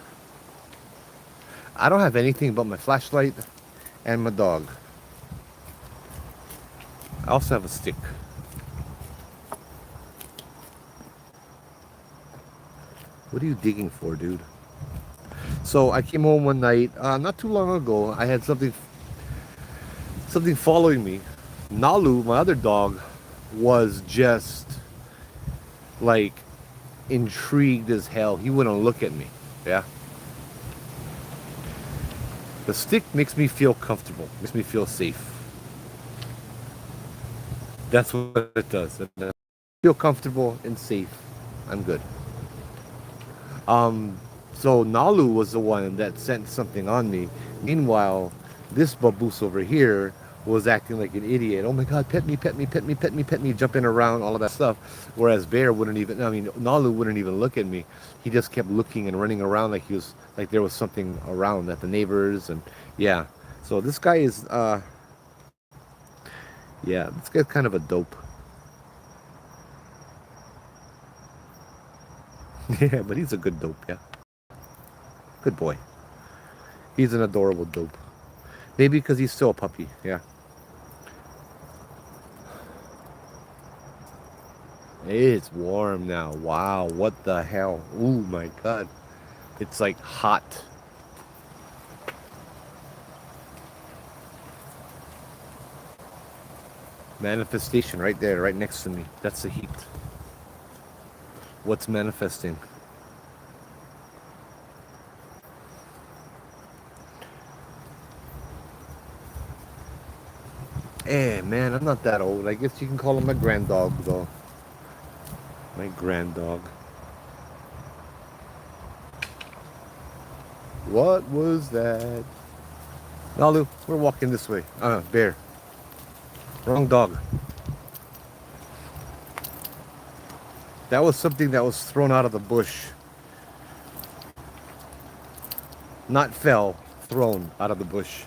I don't have anything but my flashlight and my dog. I also have a stick. What are you digging for, dude? So I came home one night, not too long ago. I had something following me. Nalu, my other dog, was just like intrigued as hell. He wouldn't look at me. Yeah. The stick makes me feel comfortable, makes me feel safe. That's what it does. I feel comfortable and safe. I'm good. Um, so Nalu was the one that sent something on me. Meanwhile, this baboose over here was acting like an idiot. Oh my God, pet me, pet me, pet me, pet me, pet me, jumping around, all of that stuff. Whereas Bear wouldn't even, I mean, Nalu wouldn't even look at me. He just kept looking and running around like he was, like there was something around at the neighbors. And yeah. So this guy is, yeah, this guy's kind of a dope. Yeah, but he's a good dope, yeah. Good boy. He's an adorable dope. Maybe because he's still a puppy, yeah. It's warm now. Wow, what the hell? Oh my God. It's like hot. Manifestation right there, right next to me. That's the heat. What's manifesting? Hey, man, I'm not that old. I guess you can call him my grand dog, though. My grand dog. What was that? Nalu, we're walking this way. Bear. Wrong dog. That was something that was thrown out of the bush. Not fell, thrown out of the bush.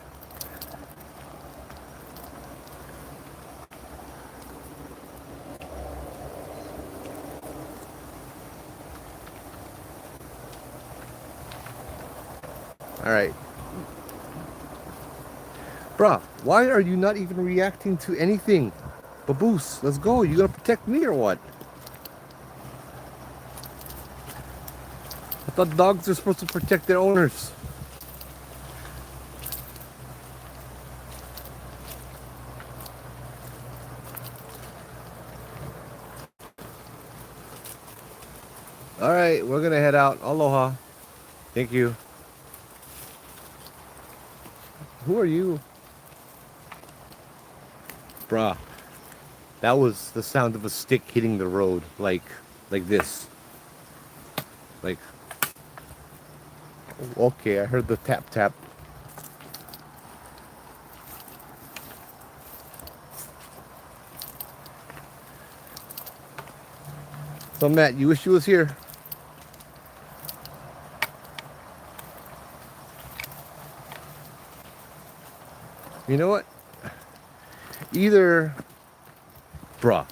Alright. Bruh, why are you not even reacting to anything? Baboose, let's go. You gonna protect me or what? I thought dogs are supposed to protect their owners. All right, we're gonna head out. Aloha. Thank you. Who are you? Bruh. That was the sound of a stick hitting the road, like this. Like, okay, I heard the tap tap. So Matt, you wish you was here. You know what? Either, bruh.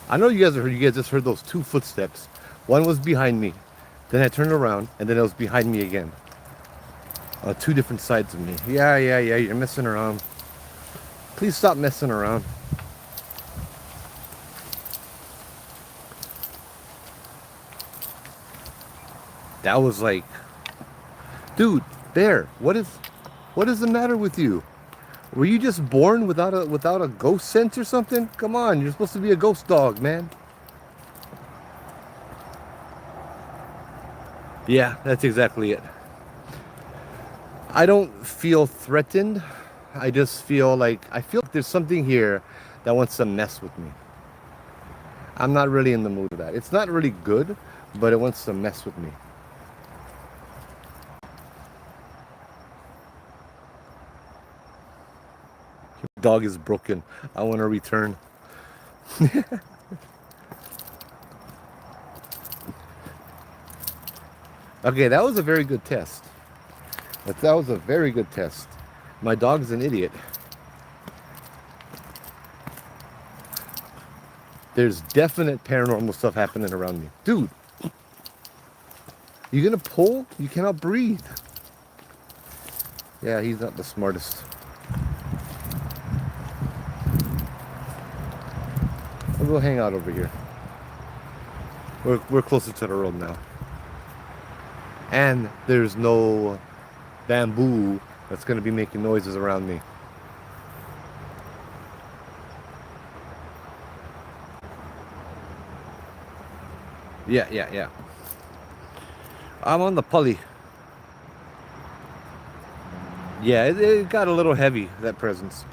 I know you guys just heard those two footsteps. One was behind me. Then I turned around and then it was behind me again. Two different sides of me. Yeah, you're messing around. Please stop messing around. That was like, dude, Bear, what is the matter with you? Were you just born without a ghost sense or something? Come on, you're supposed to be a ghost dog, man. Yeah, that's exactly it. I don't feel threatened. I just feel like there's something here that wants to mess with me. I'm not really in the mood for that. It's not really good, but it wants to mess with me. Your dog is broken. I want to return. Okay, that was a very good test. That was a very good test. My dog's an idiot. There's definite paranormal stuff happening around me. Dude, you gonna pull? You cannot breathe. Yeah, he's not the smartest. We'll go hang out over here. We're closer to the road now. And there's no bamboo that's going to be making noises around me. Yeah. I'm on the pulley. Yeah, it got a little heavy, that presence.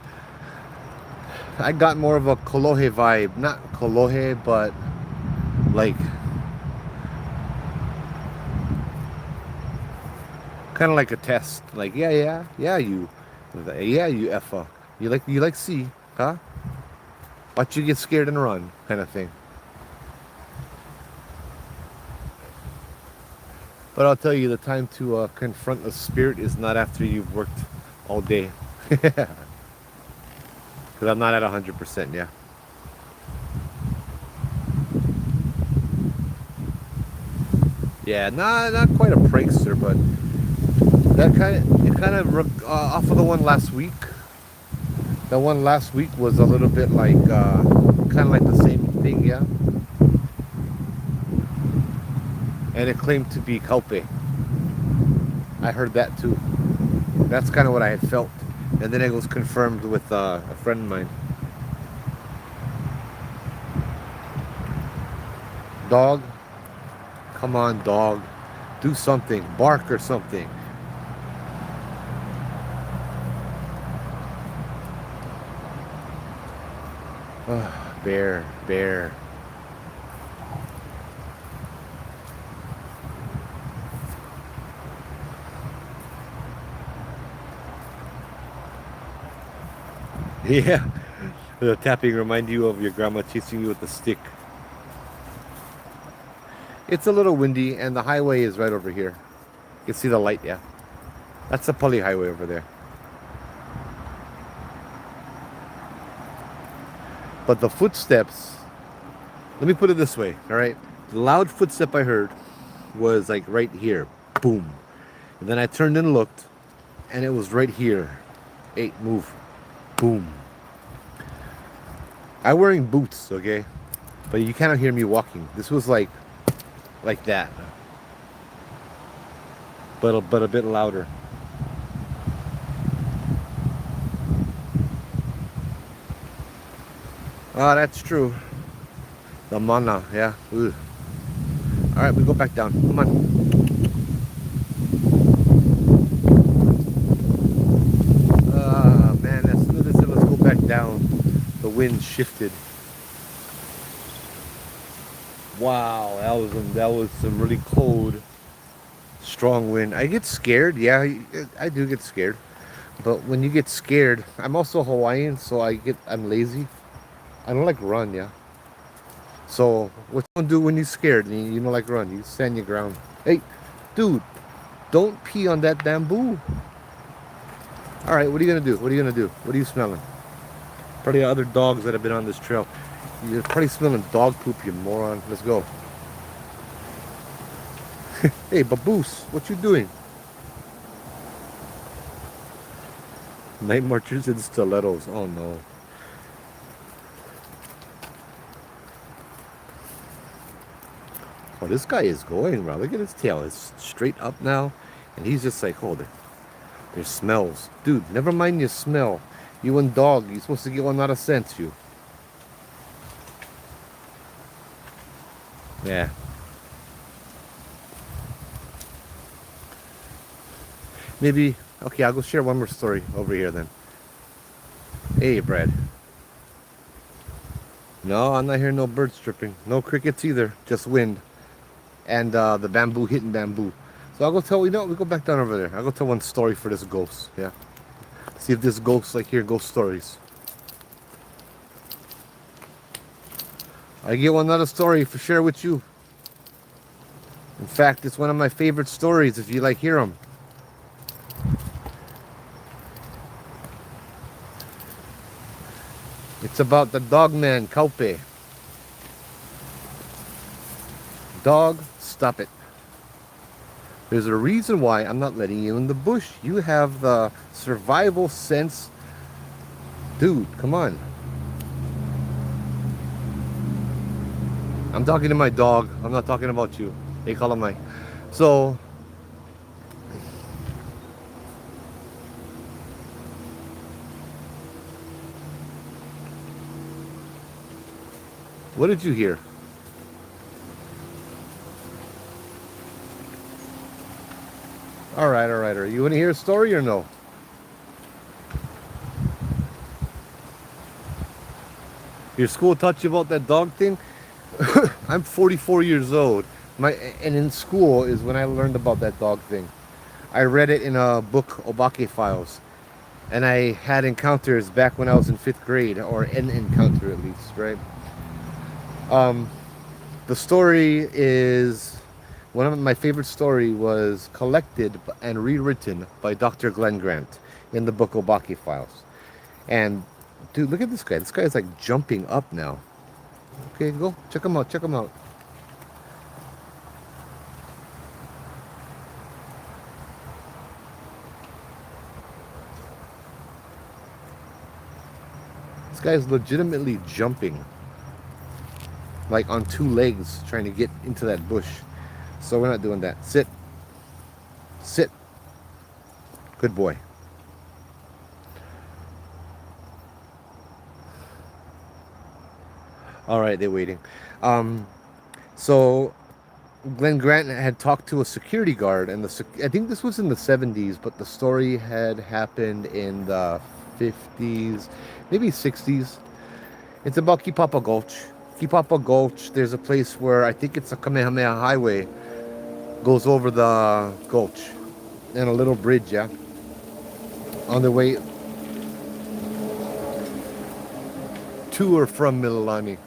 I got more of a Kolohe vibe. Not Kolohe, but like kind of like a test. Like, yeah, you effa. You like C, huh? Watch you get scared and run, kind of thing. But I'll tell you, the time to confront a spirit is not after you've worked all day. Because I'm not at 100%, yeah. Yeah, not quite a prankster, but that kind of off of the one last week. The one last week was a little bit like kind of like the same thing, yeah. And it claimed to be Kaupe. I heard that too. That's kind of what I had felt, and then it was confirmed with a friend of mine. Dog, come on, dog, do something, bark or something. Bear. Yeah, the tapping remind you of your grandma chasing you with a stick. It's a little windy, and the highway is right over here. You can see the light, yeah. That's the Pali Highway over there. But the footsteps, let me put it this way, all right? The loud footstep I heard was like right here, boom. And then I turned and looked, and it was right here. Hey, move. Boom. I'm wearing boots, okay? But you cannot hear me walking. This was like that, but a bit louder. Ah, that's true. The mana, yeah. Ugh. All right, we go back down. Come on. Ah, man. As soon as I said let's go back down, the wind shifted. Wow, that was some really cold, strong wind. I get scared. Yeah, I do get scared. But when you get scared, I'm also Hawaiian, so I'm lazy. I don't like run, yeah. So what you do when you're scared and you don't like run? You stand your ground. Hey, dude, don't pee on that bamboo. All right, what are you gonna do? What are you gonna do? What are you smelling? Probably other dogs that have been on this trail. You're probably smelling dog poop, you moron. Let's go. Hey, baboose, what you doing? Night marchers in stilettos. Oh no. Oh, this guy is going, bro. Look at his tail. It's straight up now. And he's just like, hold it. There's smells. Dude, never mind your smell. You and dog, you're supposed to get one out of sense, you. Yeah. Maybe, okay, I'll go share one more story over here then. Hey, Brad. No, I'm not hearing no birds chirping. No crickets either. Just wind. And the bamboo hitting bamboo. So I'll go tell, we go back down over there. I'll go tell one story for this ghost. Yeah. See if this ghost, like, hear ghost stories. I get one other story for share with you. In fact, it's one of my favorite stories if you like hear them. It's about the dogman, Kaupe. Dog, stop it. There's a reason why I'm not letting you in the bush. You have the survival sense. Dude, come on. I'm talking to my dog. I'm not talking about you. Hey, Kalamai. So, what did you hear? All right, all right, all right. You want to hear a story or no? Your school taught you about that dog thing? I'm 44 years old. And in school is when I learned about that dog thing. I read it in a book, Obake Files. And I had encounters back when I was in 5th grade, or an encounter at least, right? Um, the story is one of my favorite story was collected and rewritten by Dr. Glenn Grant in the book Obake Files. And dude, look at this guy. This guy is like jumping up now. Okay, go check him out. Check him out. This guy is legitimately jumping, like on 2 legs, trying to get into that bush. So we're not doing that. Sit. Sit. Good boy. All right, they're waiting. So Glenn Grant had talked to a security guard, and I think this was in the 70s, but the story had happened in the 50s, maybe 60s. It's about Kipapa Gulch. Kipapa Gulch, there's a place where I think it's a Kamehameha Highway goes over the gulch, and a little bridge, yeah, on the way to or from Mililani.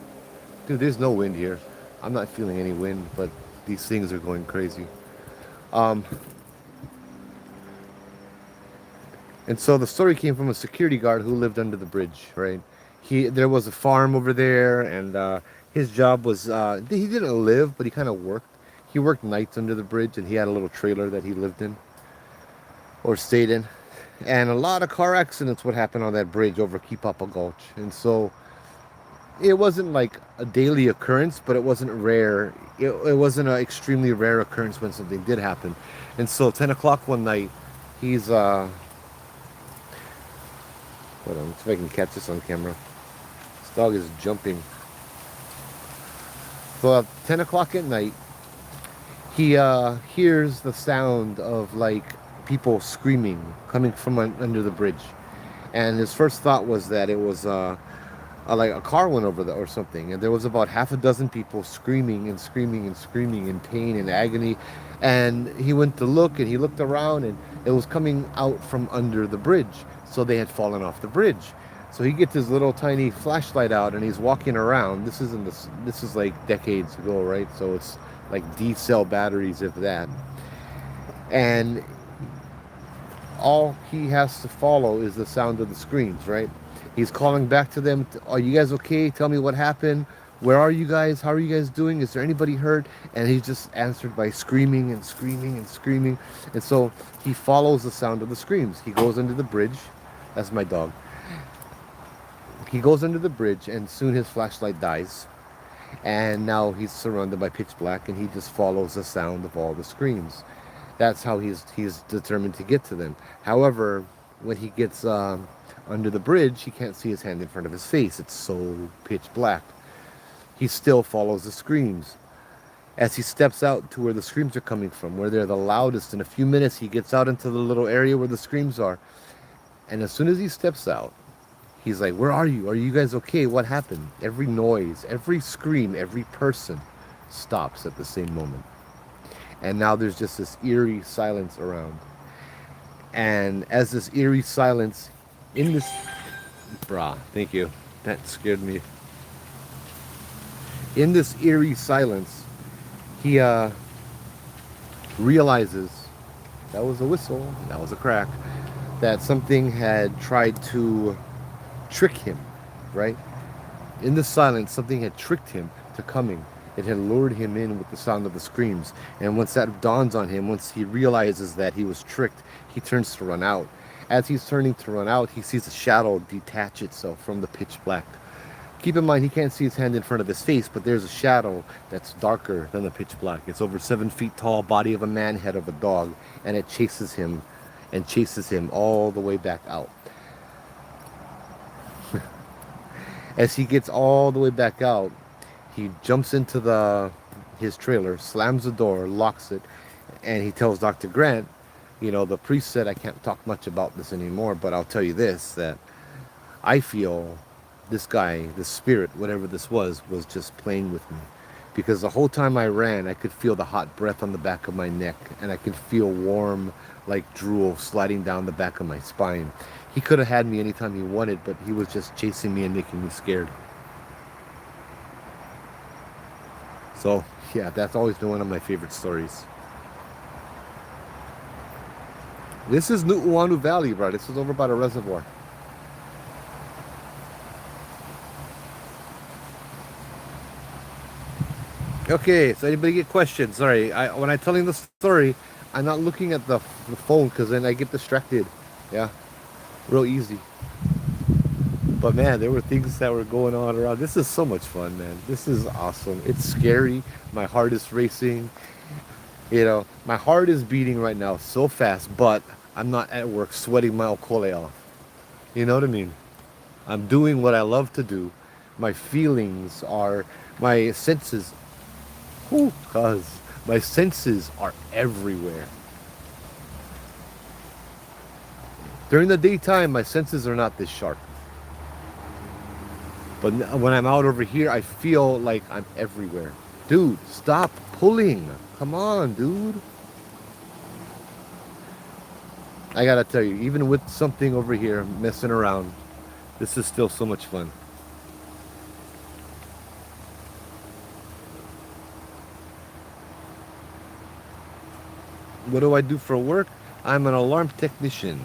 Dude, there's no wind here. I'm not feeling any wind, but these things are going crazy. Um, and so the story came from a security guard who lived under the bridge, right? There was a farm over there, and his job was he didn't live, but he kind of worked. He worked nights under the bridge, and he had a little trailer that he lived in or stayed in. And a lot of car accidents would happen on that bridge over Kipapa Gulch. And so it wasn't like a daily occurrence, but it wasn't rare. It wasn't an extremely rare occurrence when something did happen. And so 10 o'clock one night, he's, hold on, let's see if I can catch this on camera. This dog is jumping. So at 10 o'clock at night, he hears the sound of like people screaming coming from under the bridge. And his first thought was that it was like a car went over there or something, and there was about half a dozen people screaming and screaming and screaming in pain and agony. And he went to look, and he looked around, and it was coming out from under the bridge, so they had fallen off the bridge. So he gets his little tiny flashlight out, and he's walking around. This is like decades ago, right? So it's like D-cell batteries, if that. And all he has to follow is the sound of the screams, right? He's calling back to them, are you guys okay? Tell me what happened. Where are you guys? How are you guys doing? Is there anybody hurt? And he's just answered by screaming and screaming and screaming. And so he follows the sound of the screams. He goes under the bridge. That's my dog. He goes under the bridge, and soon his flashlight dies. And now he's surrounded by pitch black, and he just follows the sound of all the screams. That's how he's determined to get to them. However, when he gets under the bridge, he can't see his hand in front of his face. It's so pitch black. He still follows the screams. As he steps out to where the screams are coming from, where they're the loudest, in a few minutes he gets out into the little area where the screams are. And as soon as he steps out, he's like, where are you? Are you guys okay? What happened? Every noise, every scream, every person stops at the same moment. And now there's just this eerie silence around. And as this eerie silence in this... Brah, thank you. That scared me. In this eerie silence, he realizes that was a whistle, that was a crack, that something had tried to trick him, right? In the silence, something had tricked him to coming. It had lured him in with the sound of the screams. And once that dawns on him, once he realizes that he was tricked, he turns to run out. As he's turning to run out, he sees a shadow detach itself from the pitch black. Keep in mind, he can't see his hand in front of his face, but there's a shadow that's darker than the pitch black. It's over 7 feet tall, body of a man, head of a dog, and it chases him and chases him all the way back out. As he gets all the way back out, he jumps into his trailer, slams the door, locks it, and he tells Dr. Grant, you know, the priest said I can't talk much about this anymore, but I'll tell you this, that I feel this guy, this spirit, whatever this was just playing with me. Because the whole time I ran, I could feel the hot breath on the back of my neck, and I could feel warm, like drool sliding down the back of my spine. He could have had me anytime he wanted, but he was just chasing me and making me scared. So, yeah, that's always been one of my favorite stories. This is Nu'uanu Valley, bro. This is over by the reservoir. Okay, so anybody get questions? Sorry, when I'm telling the story, I'm not looking at the phone because then I get distracted. Yeah, real easy. But man, there were things that were going on around. This is so much fun, man. This is awesome. It's scary. My heart is racing. You know, my heart is beating right now so fast, but I'm not at work sweating my okole off. You know what I mean? I'm doing what I love to do. My feelings are, my senses, my senses are everywhere. During the daytime, my senses are not this sharp. But when I'm out over here, I feel like I'm everywhere. Dude, stop pulling. Come on, dude. I gotta tell you, even with something over here messing around, this is still so much fun. What do I do for work? I'm an alarm technician.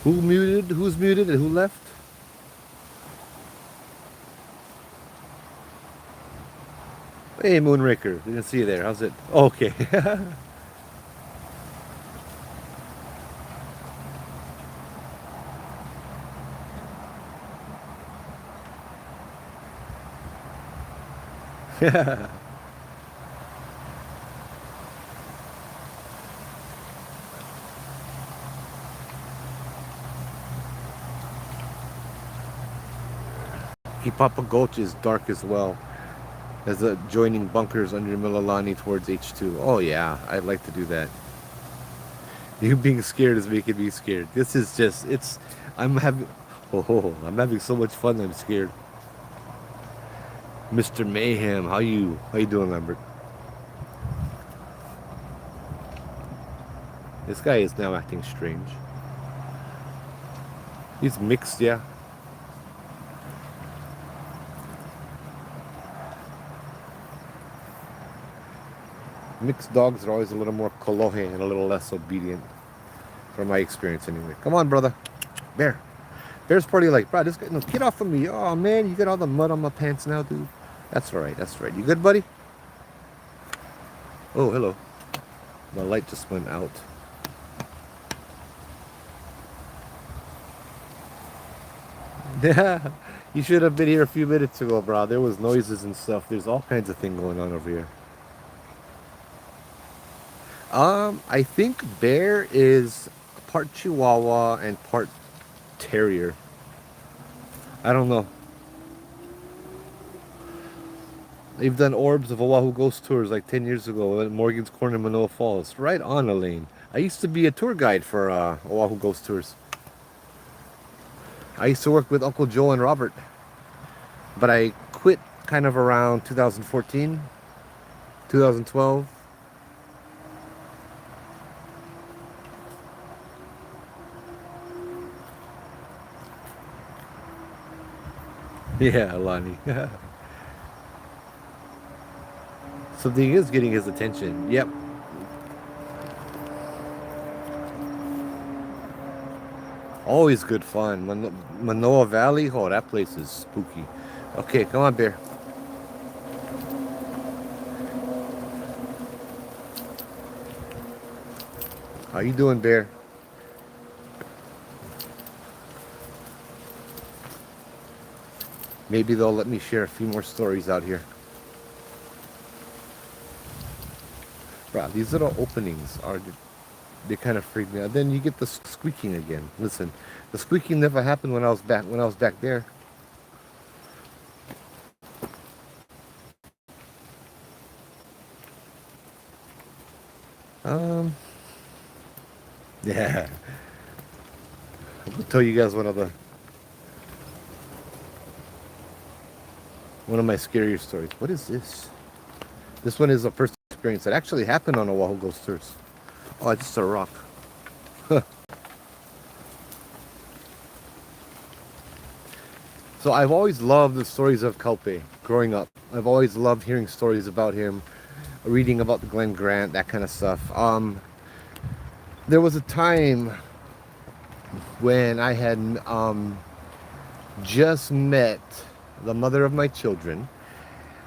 Who muted? Who's muted and who left? Hey, Moonraker. We can see you there. How's it? Okay. Ipapa Gulch is dark as well. As the joining bunkers under Mililani towards H2. Oh yeah, I'd like to do that. You being scared is making me scared. This is just, I'm having, I'm having so much fun. I'm scared. Mr. Mayhem, how you doing, Lambert? This guy is now acting strange. He's mixed, yeah. Mixed dogs are always a little more kolohe and a little less obedient, from my experience anyway. Come on, brother. Bear. Bear's probably like, bro, this guy, no, get off of me. Oh, man, you got all the mud on my pants now, dude. That's all right, that's right. You good, buddy? Oh, hello. My light just went out. Yeah, you should have been here a few minutes ago, bro. There was noises and stuff. There's all kinds of thing going on over here. I think Bear is part Chihuahua and part Terrier. I don't know. They've done Orbs of Oahu Ghost Tours like 10 years ago at Morgan's Corner, Manoa Falls. Right on, Elaine. I used to be a tour guide for Oahu Ghost Tours. I used to work with Uncle Joe and Robert. But I quit kind of around 2014, 2012. Yeah, Alani. Something is getting his attention. Yep. Always good fun. Manoa Valley. Oh, that place is spooky. Okay, come on, Bear. How you doing, Bear? Maybe they'll let me share a few more stories out here. Bro, these little openings they kind of freak me out. Then you get the squeaking again. Listen, the squeaking never happened when I was back there. Yeah. I'll tell you guys one of my scarier stories. What is this? This one is a personal experience that actually happened on Oahu Ghost Tours. Oh, it's just a rock. So I've always loved the stories of Kaupe growing up. I've always loved hearing stories about him, reading about the Glen Grant, that kind of stuff. There was a time when I had just met the mother of my children,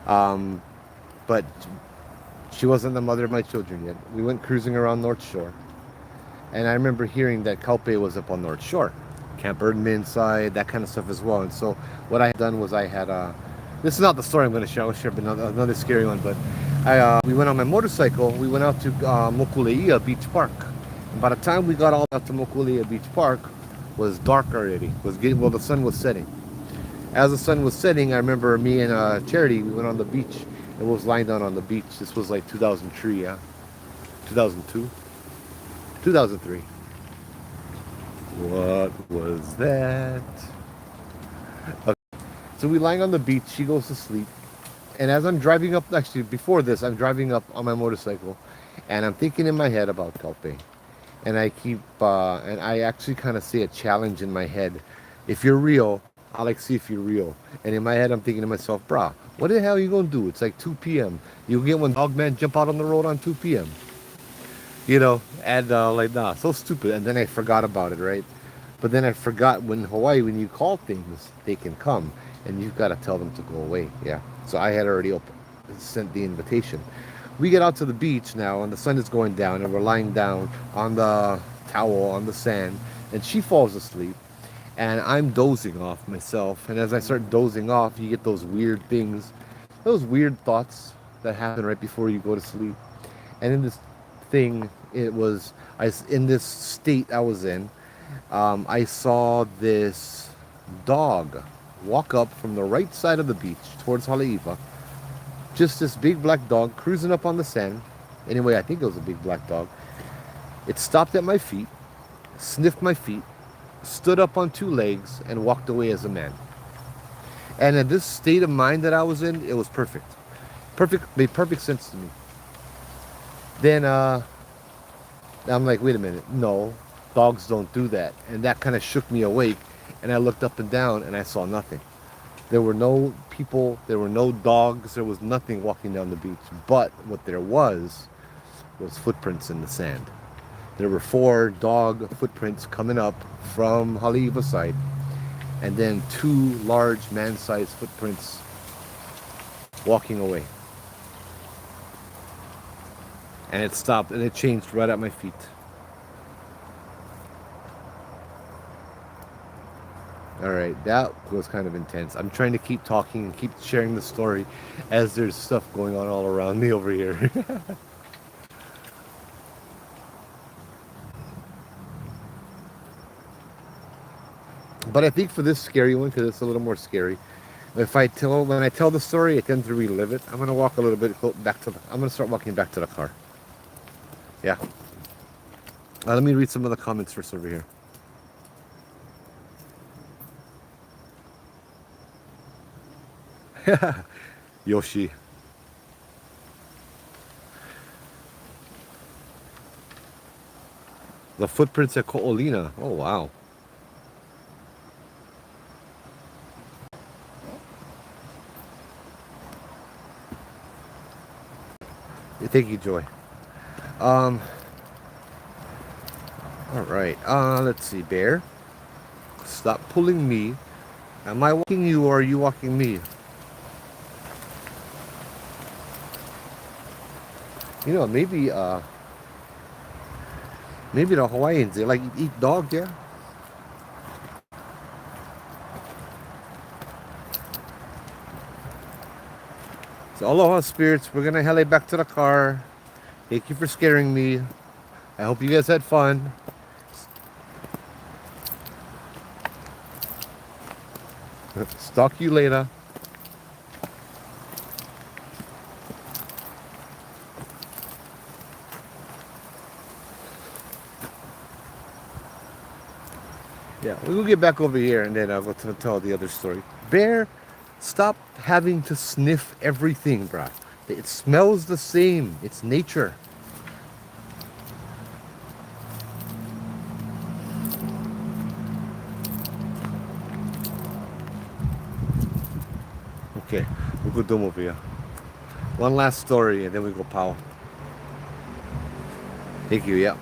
but she wasn't the mother of my children yet. We went cruising around North Shore, and I remember hearing that Kaupe was up on North Shore, Camp Erdman side, that kind of stuff as well. And so what I had done was I had this is not the story I'm going to share. I'll share another scary one, but we went on my motorcycle. We went out to Mokuleia Beach Park. And by the time we got all out to Mokuleia Beach Park, it was dark already. The sun was setting. As the sun was setting, I remember me and Charity, we went on the beach. It was lying down on the beach. This was like 2003, yeah? 2002? 2003. What was that? Okay. So we lying on the beach. She goes to sleep. And as I'm driving up, actually before this, I'm driving up on my motorcycle. And I'm thinking in my head about Kaupe. And I keep, and I actually kind of see a challenge in my head. If you're real, I like see if you're real. And in my head, I'm thinking to myself, brah, what the hell are you going to do? It's like 2 p.m. You get when dogman jump out on the road on 2 p.m. You know, and like, nah, so stupid. And then I forgot about it, right? But then I forgot when Hawaii, when you call things, they can come. And you've got to tell them to go away. Yeah. So I had already opened. sent the invitation. We get out to the beach now, and the sun is going down, and we're lying down on the towel on the sand, and she falls asleep, and I'm dozing off myself. And as I start dozing off, you get those weird things, those weird thoughts that happen right before you go to sleep. And in this thing, it was in this state I was in. I saw this dog walk up from the right side of the beach towards Haleiwa. Just this big black dog cruising up on the sand. Anyway, I think it was a big black dog. It stopped at my feet, sniffed my feet, stood up on two legs, and walked away as a man. And in this state of mind that I was in, it was perfect. Made perfect sense to me. Then I'm like, wait a minute, no, dogs don't do that. And that kind of shook me awake. And I looked up and down, and I saw nothing. There were no people, there were no dogs, there was nothing walking down the beach. But what there was footprints in the sand. There were 4 dog footprints coming up from Haleiwa side, and then 2 large man-sized footprints walking away. And it stopped, and it changed right at my feet. All right, that was kind of intense. I'm trying to keep talking and keep sharing the story as there's stuff going on all around me over here. But I think for this scary one, because it's a little more scary, when I tell the story, I tend to relive it. I'm gonna walk a little bit back to I'm gonna start walking back to the car. Yeah. Let me read some of the comments first over here. Yoshi. The footprints at Ko'olina. Oh, wow. Thank you, Joy. All right. Let's see. Bear, stop pulling me. Am I walking you or are you walking me? You know, maybe the Hawaiians, they like eat dog, yeah? So aloha spirits, we're gonna head back to the car. Thank you for scaring me. I hope you guys had fun. Stalk you later. Yeah, we'll get back over here and then I'll go to tell the other story. Bear, stop having to sniff everything, bruh. It smells the same. It's nature. Okay, we'll go dome over here. One last story and then we go pow. Thank you, yeah.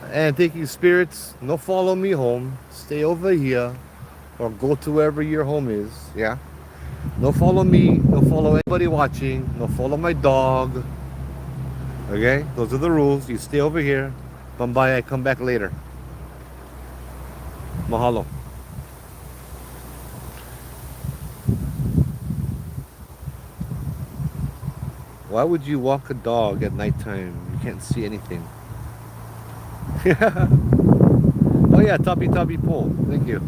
And thank you, spirits. No follow me home. Stay over here or go to wherever your home is, yeah? No follow me. No follow anybody watching. No follow my dog. Okay? Those are the rules. You stay over here. Bye, I come back later. Mahalo. Why would you walk a dog at nighttime? You can't see anything. Oh yeah, Toppy Pole. Thank you.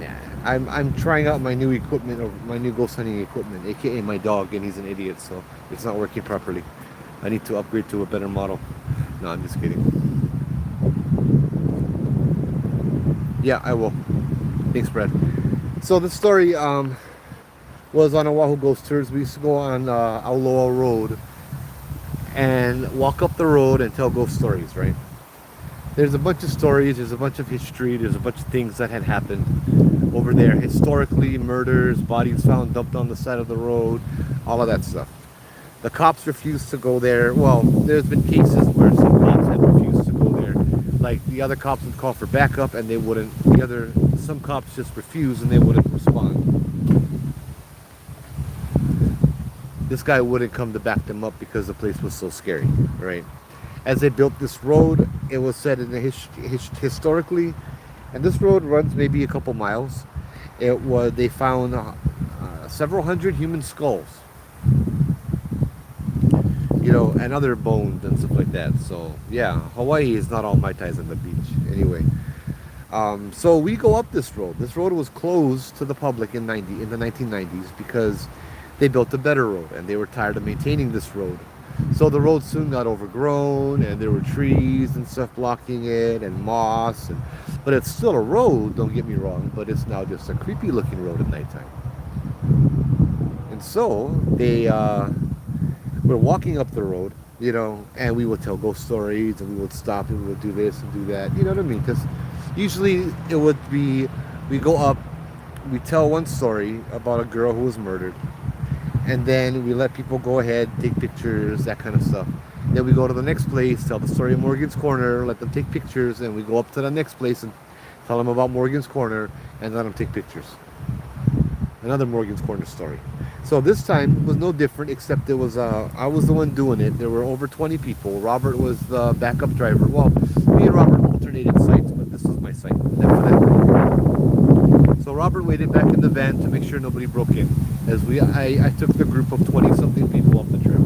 Yeah, I'm trying out my new equipment, or my new ghost hunting equipment, aka my dog, and he's an idiot, so it's not working properly. I need to upgrade to a better model. No, I'm just kidding. Yeah, I will. Thanks, Brad. So the story was on Oahu Ghost Tours. We used to go on Auloa Road and walk up the road and tell ghost stories, right? There's a bunch of stories, there's a bunch of history, there's a bunch of things that had happened over there. Historically, murders, bodies found dumped on the side of the road, all of that stuff. The cops refused to go there. Well, there's been cases where some cops have refused to go there Like the other cops would call for backup, and they wouldn't. Some cops just refused and they wouldn't respond. This guy wouldn't come to back them up because the place was so scary, right? As they built this road, it was said in the historically, and this road runs maybe a couple miles. They found several hundred human skulls, and other bones and stuff like that. So yeah, Hawaii is not all mai tais on the beach. Anyway, so we go up this road. This road was closed to the public in the 1990s because they built a better road and they were tired of maintaining this road. So the road soon got overgrown and there were trees and stuff blocking it and moss. But it's still a road, don't get me wrong, but it's now just a creepy looking road at nighttime. And so they were walking up the road, and we would tell ghost stories and we would stop and we would do this and do that. You know what I mean? Because usually it would be, we go up, we tell one story about a girl who was murdered, and then we let people go ahead, take pictures, that kind of stuff. Then we go to the next place, tell the story of Morgan's Corner, let them take pictures, and we go up to the next place and tell them about Morgan's Corner and let them take pictures. Another Morgan's Corner story. So this time was no different, except I was the one doing it. There were over 20 people. Robert was the backup driver. Well, me and Robert alternated sites, but this was my site. So Robert waited back in the van to make sure nobody broke in. I took the group of 20-something people up the trail.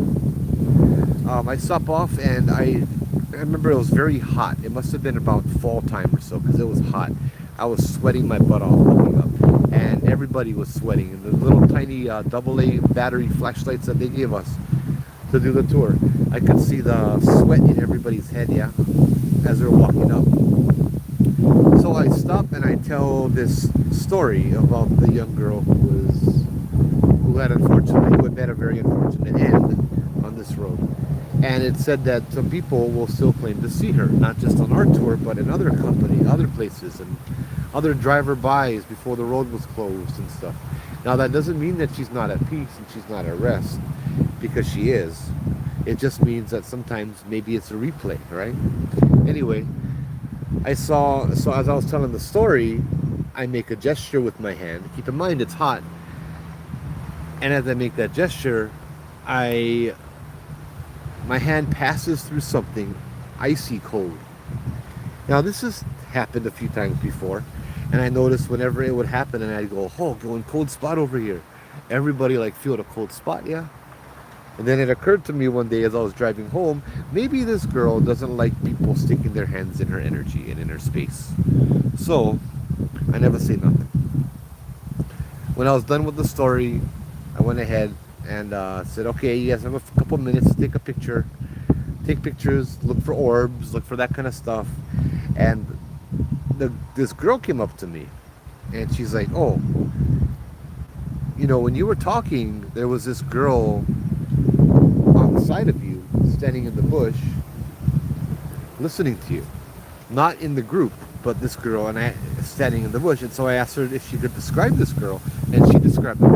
I stopped off, and I remember it was very hot. It must have been about fall time or so, because it was hot. I was sweating my butt off looking up, and everybody was sweating. And the little tiny AA battery flashlights that they gave us to do the tour, I could see the sweat in everybody's head, yeah, as they were walking up. So I stop and I tell this story about the young girl who had met a very unfortunate end on this road. And it said that some people will still claim to see her, not just on our tour, but in other places, and other driver-bys before the road was closed and stuff. Now that doesn't mean that she's not at peace and she's not at rest, because she is. It just means that sometimes maybe it's a replay, right? Anyway, so as I was telling the story, I make a gesture with my hand. Keep in mind it's hot. And as I make that gesture, my hand passes through something icy cold. Now this has happened a few times before, and I noticed whenever it would happen and I'd go, going cold spot over here. Everybody feel the cold spot, yeah? And then it occurred to me one day as I was driving home, maybe this girl doesn't like people sticking their hands in her energy and in her space. So, I never say nothing. When I was done with the story, I went ahead and said, okay, yes, I have a couple minutes to take a picture. Take pictures, look for orbs, look for that kind of stuff. And this girl came up to me, and she's like, oh, when you were talking, there was this girl on the side of you, standing in the bush, listening to you. Not in the group, but this girl and I standing in the bush. And so I asked her if she could describe this girl, and she described her to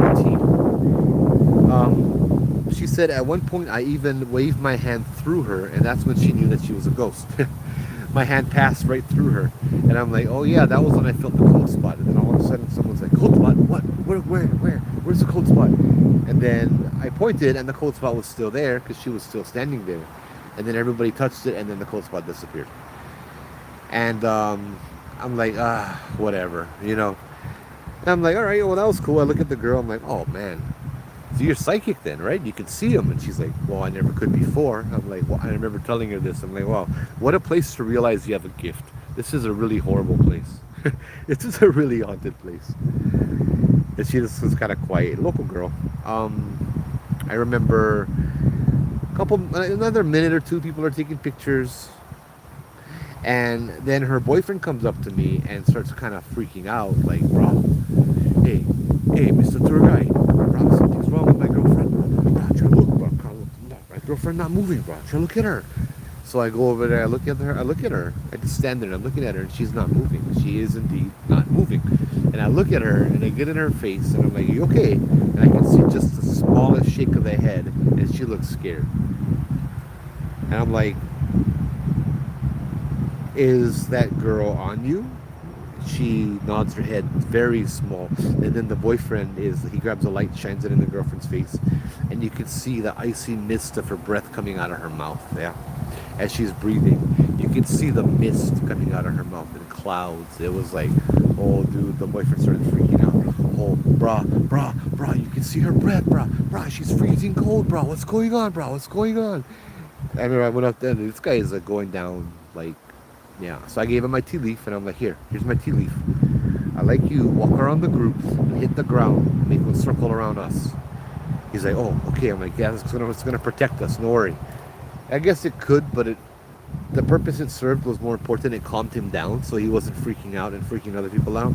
a T. She said at one point I even waved my hand through her, and that's when she knew that she was a ghost. My hand passed right through her, and I'm like, oh yeah, that was when I felt the cold spot. And then all of a sudden someone's like, cold spot? What? Where's the cold spot? And then I pointed, and the cold spot was still there because she was still standing there. And then everybody touched it, and then the cold spot disappeared. And I'm like, whatever, And I'm like, all right, well, that was cool. I look at the girl, I'm like, oh man, so you're psychic then, right? You could see them. And she's like, well, I never could before. I'm like, well, I remember telling her this. I'm like, wow, what a place to realize you have a gift. This is a really horrible place. This is a really haunted place. And she just was kind of quiet, local girl. I remember another minute or two, people are taking pictures. And then her boyfriend comes up to me and starts kind of freaking out, like, bro, hey, Mr. Tour Guide, bro, something's wrong with my girlfriend. Bro, try to look, bro. My girlfriend not moving, bro. Try to look at her. So I go over there, I look at her. I just stand there and I'm looking at her, and she's not moving. She is indeed not moving. And I look at her and I get in her face and I'm like, you okay? And I can see just the smallest shake of the head, and she looks scared. And I'm like, Is that girl on you? She nods her head, very small. And then the boyfriend he grabs a light, shines it in the girlfriend's face, and you can see the icy mist of her breath coming out of her mouth. Yeah, as she's breathing, you can see the mist coming out of her mouth in clouds. It was like, oh, dude, the boyfriend started freaking out. Oh, brah, you can see her breath, brah, she's freezing cold, brah. What's going on, brah? What's going on? I remember I went up there, and this guy is going down like, yeah. So I gave him my tea leaf, and I'm like, here's my tea leaf. I like you walk around the group and hit the ground, make one circle around us. He's like, oh, okay. I'm like, yeah, it's gonna protect us. No worry. I guess it could, but the purpose it served was more important. It calmed him down, so he wasn't freaking out and freaking other people out.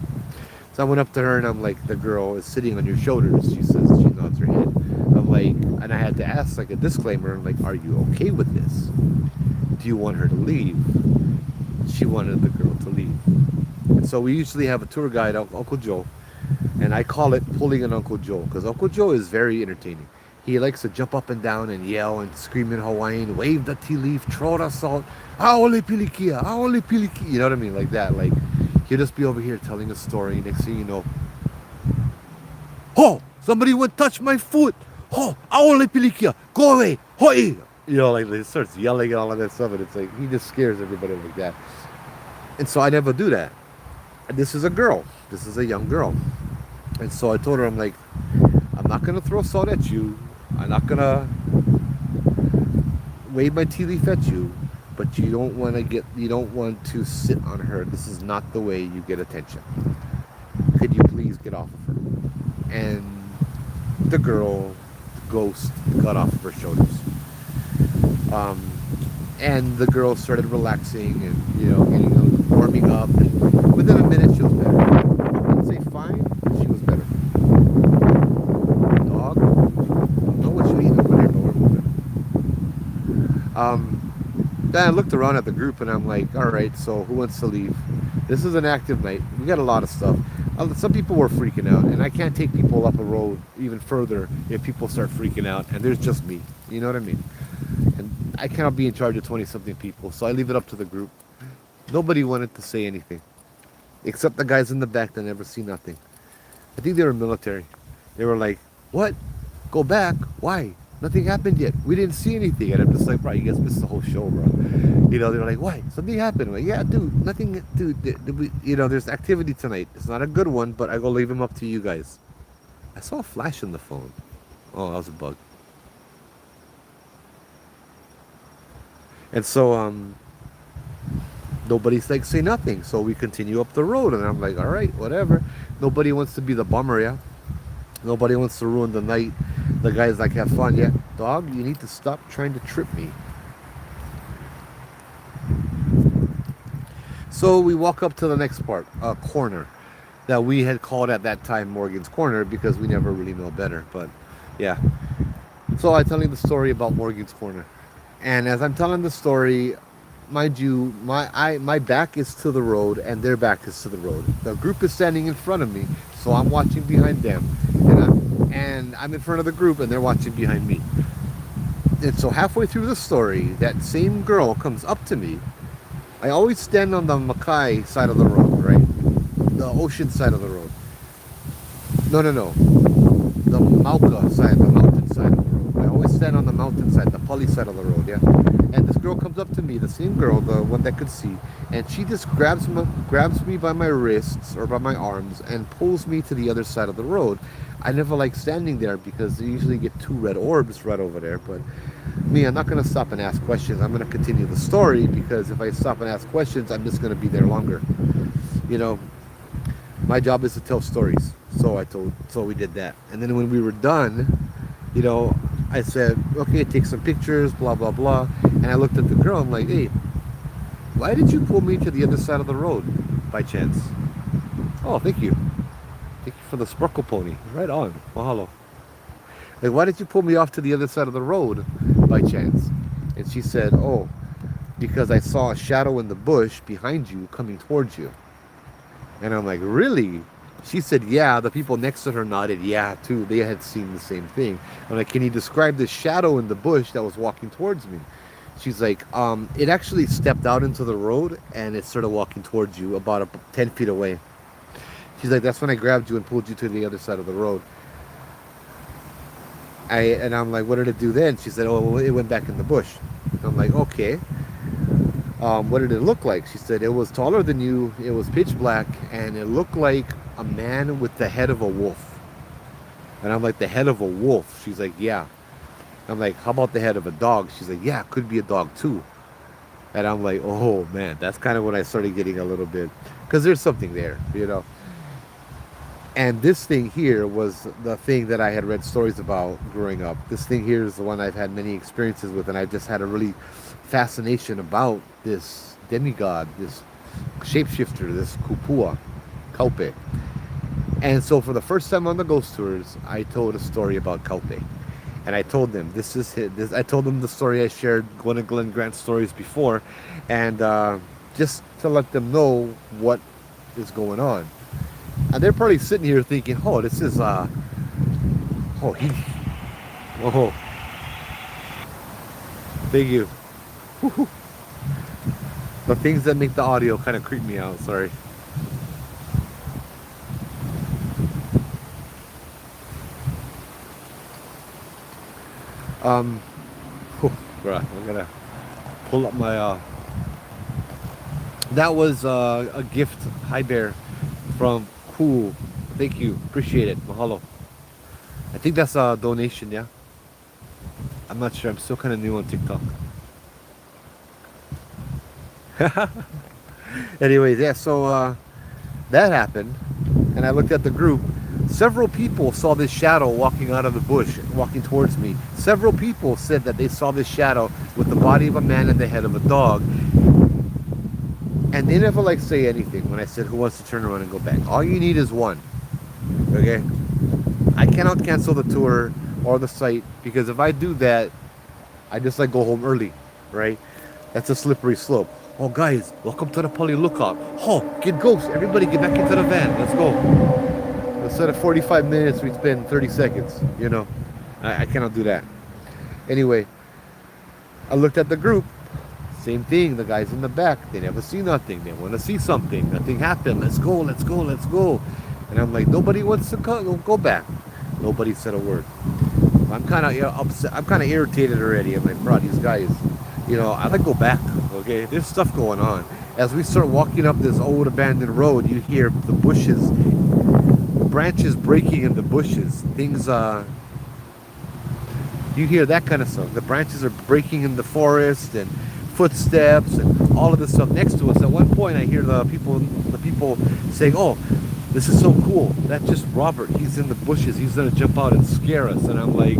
So I went up to her and I'm like, the girl is sitting on your shoulders. She says, she nods her head. I'm like, and I had to ask like a disclaimer. I'm like, are you okay with this? Do you want her to leave? She wanted the girl to leave. And so we usually have a tour guide, Uncle Joe, and I call it pulling an Uncle Joe because Uncle Joe is very entertaining. He likes to jump up and down and yell and scream in Hawaiian, wave the tea leaf, throw the salt, aole pilikia, aole pilikia. You know what I mean? Like that. Like he'll just be over here telling a story. Next thing you know, oh, somebody went touch my foot. Oh, aole pilikia, go away, hoi. You know, like he starts yelling and all of that stuff, and it's like he just scares everybody like that. And so I never do that. And this is a girl. This is a young girl. And so I told her, I'm like, I'm not gonna throw salt at you. I'm not gonna wave my tea leaf at you. But you don't want to sit on her. This is not the way you get attention. Could you please get off of her? And the girl, the ghost, got off of her shoulders. Um, and the girl started relaxing and getting warming up. And within a minute, she was better. I wouldn't say fine, but she was better. Dog, I don't know what you eat over there, but we're moving. Then I looked around at the group and I'm like, all right, so who wants to leave? This is an active night. We got a lot of stuff. Some people were freaking out, and I can't take people up a road even further if people start freaking out, and there's just me. You know what I mean? And I cannot be in charge of 20-something people, so I leave it up to the group. Nobody wanted to say anything, except the guys in the back that never see nothing. I think they were military. They were like, what? Go back? Why? Nothing happened yet. We didn't see anything. And I'm just like, bro, you guys missed the whole show, bro. They're like, why? Something happened. I'm like, yeah, dude, nothing, dude. There's activity tonight. It's not a good one, but I go leave them up to you guys. I saw a flash on the phone. Oh, that was a bug. And so, nobody's like, say nothing. So we continue up the road, and I'm like, all right, whatever. Nobody wants to be the bummer, yeah? Nobody wants to ruin the night. The guy's like, have fun, yeah? Dog, you need to stop trying to trip me. So we walk up to the next part, a corner that we had called at that time Morgan's Corner because we never really know better. But yeah. So I'm telling the story about Morgan's Corner. And as I'm telling the story, mind you, my back is to the road and their back is to the road. The group is standing in front of me, so I'm watching behind them. And I'm in front of the group and they're watching behind me. And so halfway through the story, that same girl comes up to me. I always stand on the Makai side of the road, right? The ocean side of the road. No. The Mauka side, the mountain side of the road. I always stand on the mountain side, the Pali side of the road, yeah? And this girl comes up to me, the same girl, the one that could see, and she just grabs me by my wrists or by my arms and pulls me to the other side of the road. I never like standing there because you usually get two red orbs right over there, but me, I'm not going to stop and ask questions. I'm going to continue the story because if I stop and ask questions, I'm just going to be there longer. My job is to tell stories. So we did that. And then when we were done, I said, okay, take some pictures, blah, blah, blah. And I looked at the girl, I'm like, hey, why did you pull me to the other side of the road by chance? Oh, thank you. Thank you for the sparkle pony. Right on. Mahalo. Like, why did you pull me off to the other side of the road by chance? And she said, oh, because I saw a shadow in the bush behind you coming towards you. And I'm like, really? She said, yeah. The people next to her nodded, yeah, too. They had seen the same thing. I'm like, can you describe the shadow in the bush that was walking towards me? She's like, it actually stepped out into the road and it started walking towards you about 10 feet away. She's like, that's when I grabbed you and pulled you to the other side of the road. And I'm like, what did it do then? She said, oh, well, it went back in the bush. I'm like, okay. What did it look like? She said, it was taller than you, it was pitch black, and it looked like a man with the head of a wolf. And I'm like, the head of a wolf? She's like, yeah. I'm like, how about the head of a dog? She's like, yeah, it could be a dog too. And I'm like, oh man, that's kind of when I started getting a little bit, because there's something there, you know. And this thing here was the thing that I had read stories about growing up. This thing here is the one I've had many experiences with, and I just had a really fascination about this demigod, this shapeshifter, this kupua, Kaupe. And so for the first time on the ghost tours, I told a story about Kaupe. And I told them, this is it. I told them the story I shared, one of Glenn Grant's stories before, and just to let them know what is going on. And they're probably sitting here thinking, oh, this is, oh, thank you. Woo-hoo. The things that make the audio kind of creep me out, sorry. Bruh, I'm gonna pull up my, that was a gift, hi Bear, from Cool. Thank you, appreciate it, mahalo. I think that's a donation, yeah? I'm not sure, I'm still kind of new on TikTok. Anyways, yeah, so that happened, and I looked at the group. Several people saw this shadow walking out of the bush, walking towards me. Several people said that they saw this shadow with the body of a man and the head of a dog. And they never like say anything when I said, who wants to turn around and go back? All you need is one, okay? I cannot cancel the tour or the site, because if I do that, I just like go home early, right? That's a slippery slope. Oh guys, welcome to the Pali Lookout. Oh, get ghosts, everybody get back into the van, let's go. Instead of 45 minutes, we spend 30 seconds, you know? I cannot do that. Anyway, I looked at the group. Same thing, the guys in the back, they never see nothing. They want to see something. Nothing happened. Let's go, let's go, let's go. And I'm like, nobody wants to go back. Nobody said a word. I'm kind of upset. I'm kind of irritated already. I'm like, bro, these guys, you know, I'd like to go back, okay? There's stuff going on. As we start walking up this old abandoned road, you hear the bushes, branches breaking in the bushes, things you hear that kind of stuff. The branches are breaking in the forest, and footsteps and all of this stuff next to us. At one point I hear the people saying, oh, this is so cool, that's just Robert, he's in the bushes, he's gonna jump out and scare us. And I'm like,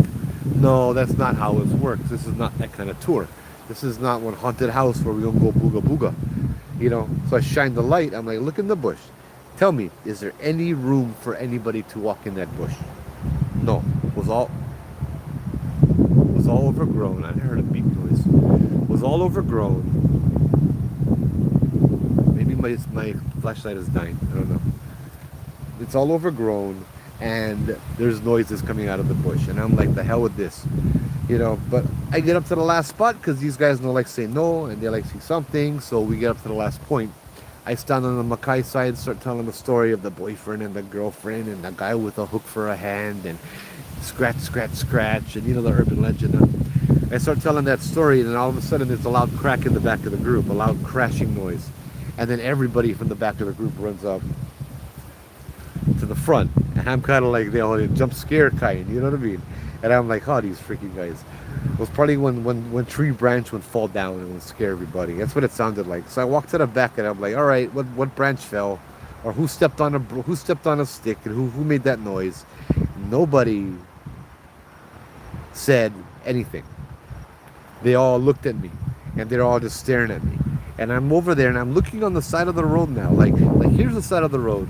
no, that's not how it works. This is not that kind of tour. This is not one haunted house where we're gonna go booga booga, you know. So I shine the light. I'm like, look in the bush. Tell me, is there any room for anybody to walk in that bush? No. It was all overgrown. I heard a beep noise. It was all overgrown. Maybe my flashlight is dying. I don't know. It's all overgrown, and there's noises coming out of the bush. And I'm like, the hell with this, you know. But I get up to the last spot because these guys don't like say no, and they like see something. So we get up to the last point. I stand on the Makai side, start telling the story of the boyfriend and the girlfriend and the guy with a hook for a hand and scratch, scratch, scratch, and you know the urban legend. I start telling that story, and then all of a sudden there's a loud crack in the back of the group, a loud crashing noise. And then everybody from the back of the group runs up to the front. And I'm kind of like the jump scare kind, you know what I mean? And I'm like, oh, these freaking guys. It was probably when tree branch would fall down and would scare everybody. That's what it sounded like. So I walked to the back and I'm like, all right, what branch fell, or who stepped on a stick, and who made that noise? Nobody said anything. They all looked at me, and they're all just staring at me. And I'm over there and I'm looking on the side of the road now. Like here's the side of the road,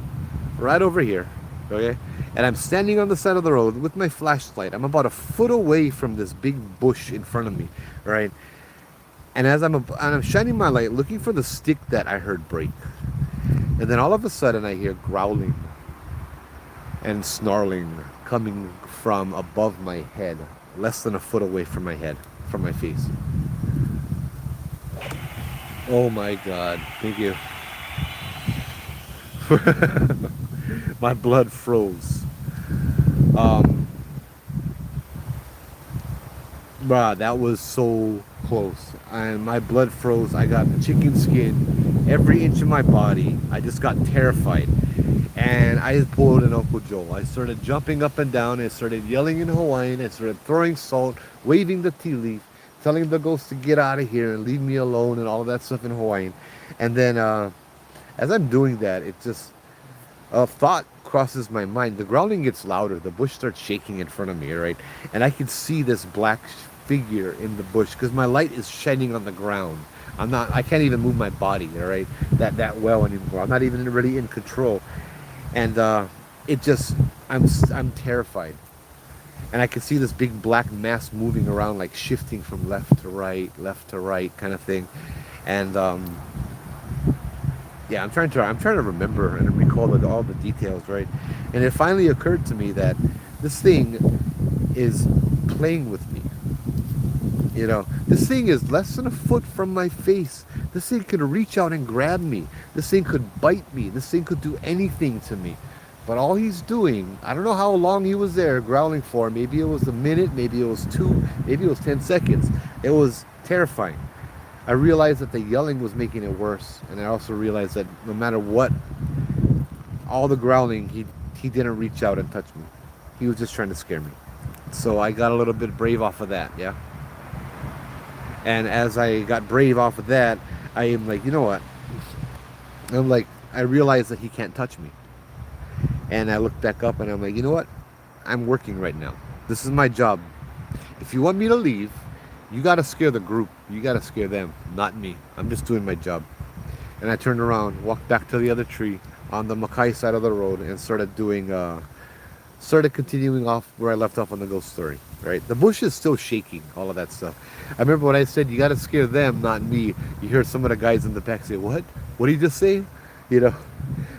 right over here, okay? And I'm standing on the side of the road with my flashlight. I'm about a foot away from this big bush in front of me, right? And as I'm shining my light, looking for the stick that I heard break. And then all of a sudden I hear growling and snarling coming from above my head, less than a foot away from my head, from my face. Oh my God. Thank you. My blood froze. Um, Bruh, that was so close. And my blood froze. I got chicken skin every inch of my body. I just got terrified. And I pulled an Uncle Joe. I started jumping up and down. I started yelling in Hawaiian. I started throwing salt, waving the tea leaf, telling the ghost to get out of here and leave me alone and all of that stuff in Hawaiian. And then as I'm doing that, it just a thought crosses my mind. The growling gets louder. The bush starts shaking in front of me, right? And I can see this black figure in the bush because my light is shining on the ground. I can't even move my body, all right, that well anymore. I'm not even really in control. And it just, I'm terrified. And I can see this big black mass moving around, like shifting from left to right kind of thing. And yeah, I'm trying to remember and recall all the details, right? And it finally occurred to me that this thing is playing with me. You know, this thing is less than a foot from my face. This thing could reach out and grab me. This thing could bite me. This thing could do anything to me. But all he's doing, I don't know how long he was there growling for. Maybe it was a minute, maybe it was two, maybe it was 10 seconds. It was terrifying. I realized that the yelling was making it worse, and I also realized that no matter what, all the growling, he didn't reach out and touch me. He was just trying to scare me. So I got a little bit brave off of that, yeah. And as I got brave off of that, I am like, you know what? I'm like, I realized that he can't touch me. And I looked back up and I'm like, you know what? I'm working right now. This is my job. If you want me to leave, you got to scare the group. You got to scare them, not me. I'm just doing my job. And I turned around, walked back to the other tree on the Makai side of the road and started continuing off where I left off on the ghost story, right? The bush is still shaking, all of that stuff. I remember when I said, you got to scare them, not me. You heard some of the guys in the back say, what? What did you just say? You know,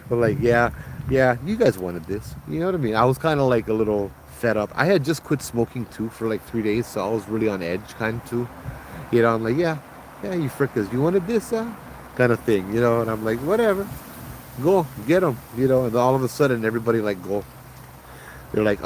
but like, yeah, you guys wanted this. You know what I mean? I was kind of like a little fed up. I had just quit smoking too for like 3 days, so I was really on edge kind of too. You know, I'm like, yeah, you frickers, you wanted this, kind of thing, you know, and I'm like, whatever, go, get them, you know, and all of a sudden everybody like go. They're like,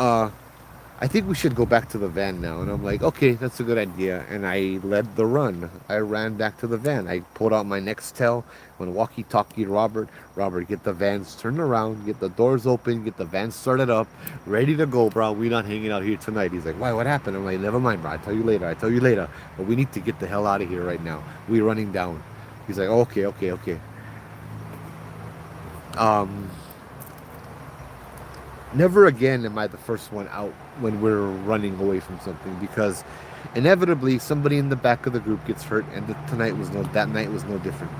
I think we should go back to the van now. And I'm like, okay, that's a good idea. And I led the run. I ran back to the van. I pulled out my Nextel, went walkie-talkie to Robert. Robert, get the vans turned around, get the doors open, get the van started up, ready to go, bro. We're not hanging out here tonight. He's like, why, what happened? I'm like, never mind, bro. I'll tell you later. But we need to get the hell out of here right now. We're running down. He's like, okay. Never again am I the first one out when we're running away from something, because inevitably somebody in the back of the group gets hurt, and that night was no different.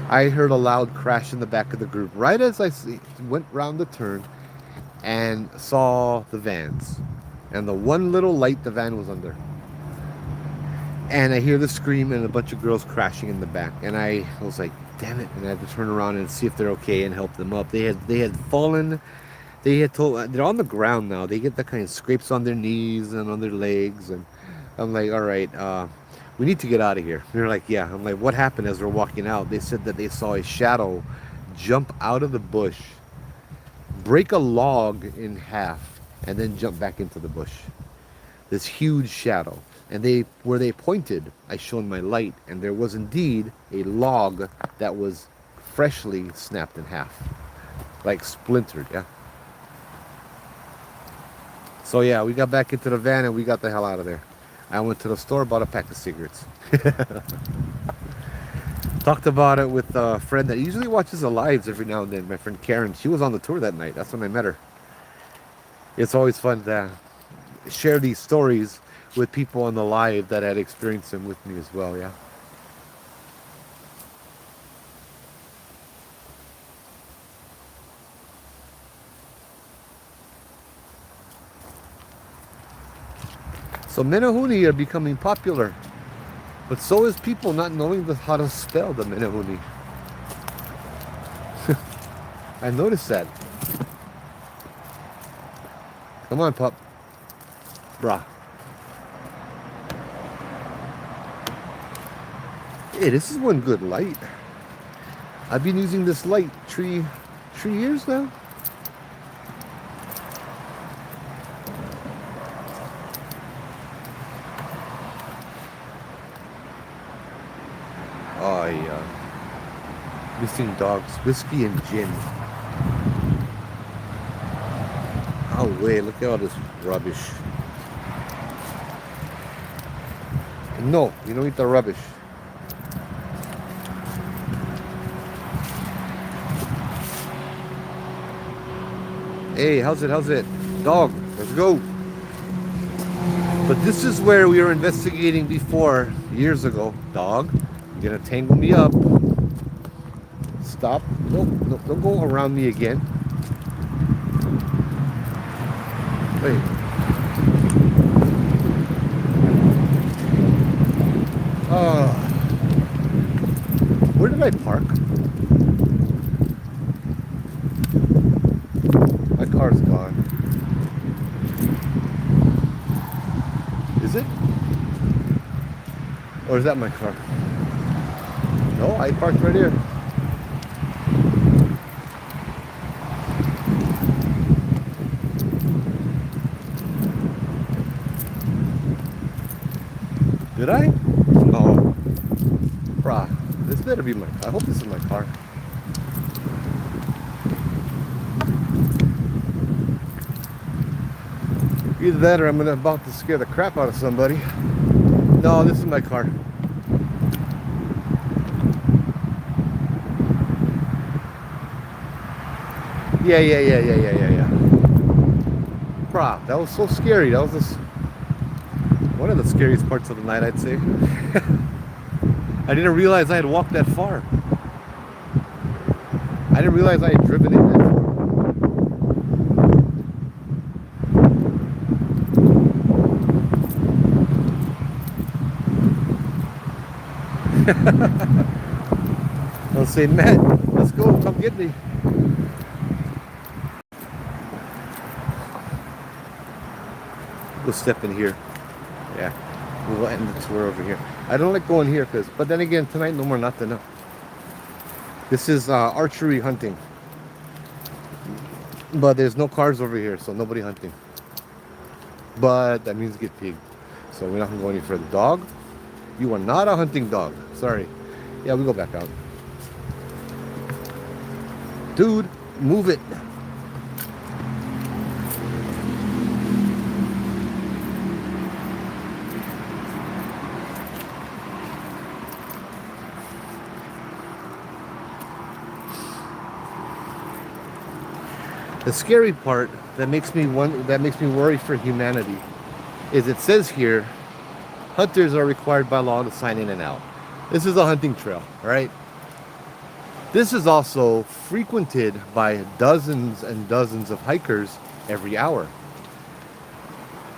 I heard a loud crash in the back of the group right as I went round the turn and saw the vans and the one little light the van was under. And I hear the scream and a bunch of girls crashing in the back, and I was like, damn it, and I had to turn around and see if they're okay and help them up. They had fallen. They had told, they're on the ground now. They get the kind of scrapes on their knees and on their legs. And I'm like, all right, we need to get out of here. They're like, yeah. I'm like, what happened as we're walking out? They said that they saw a shadow jump out of the bush, break a log in half, and then jump back into the bush. This huge shadow. And where they pointed, I shone my light, and there was indeed a log that was freshly snapped in half, like splintered, yeah. So yeah, we got back into the van and we got the hell out of there. I went to the store, bought a pack of cigarettes. Talked about it with a friend that usually watches the lives every now and then, my friend Karen. She was on the tour that night. That's when I met her. It's always fun to share these stories with people on the live that had experienced them with me as well, yeah. So Menehune are becoming popular, but so is people not knowing how to spell the Menehune. I noticed that. Come on, pup. Brah. Hey, this is one good light. I've been using this light 3 years now. Oh yeah. Missing dogs, whiskey and gin. Oh wait, look at all this rubbish. No, you don't eat the rubbish. Hey, how's it? Dog, let's go. But this is where we were investigating before, years ago. Dog, you're gonna tangle me up. Stop. No, don't go around me again. Wait. Where did I park? My car's gone. Is it? Or is that my car? No, I parked right here. Did I? No. Bruh, this better be my car. I hope this is my car. Either that or I'm about to scare the crap out of somebody. No, this is my car. Yeah. Bruh, that was so scary. That was just one of the scariest parts of the night, I'd say. I didn't realize I had walked that far. I didn't realize I had driven in that far. I'll say, Matt, let's go, come get me. We'll step in here. Yeah, we'll end the tour over here. I don't like going here, but then again, tonight no more nothing. No. This is archery hunting. But there's no cars over here, so nobody hunting. But that means get pig. So we're not gonna go any further. Dog, you are not a hunting dog. Sorry. Yeah, we go back out. Dude, move it. The scary part that makes me worry for humanity is it says here, hunters are required by law to sign in and out. This is a hunting trail, right? This is also frequented by dozens and dozens of hikers every hour.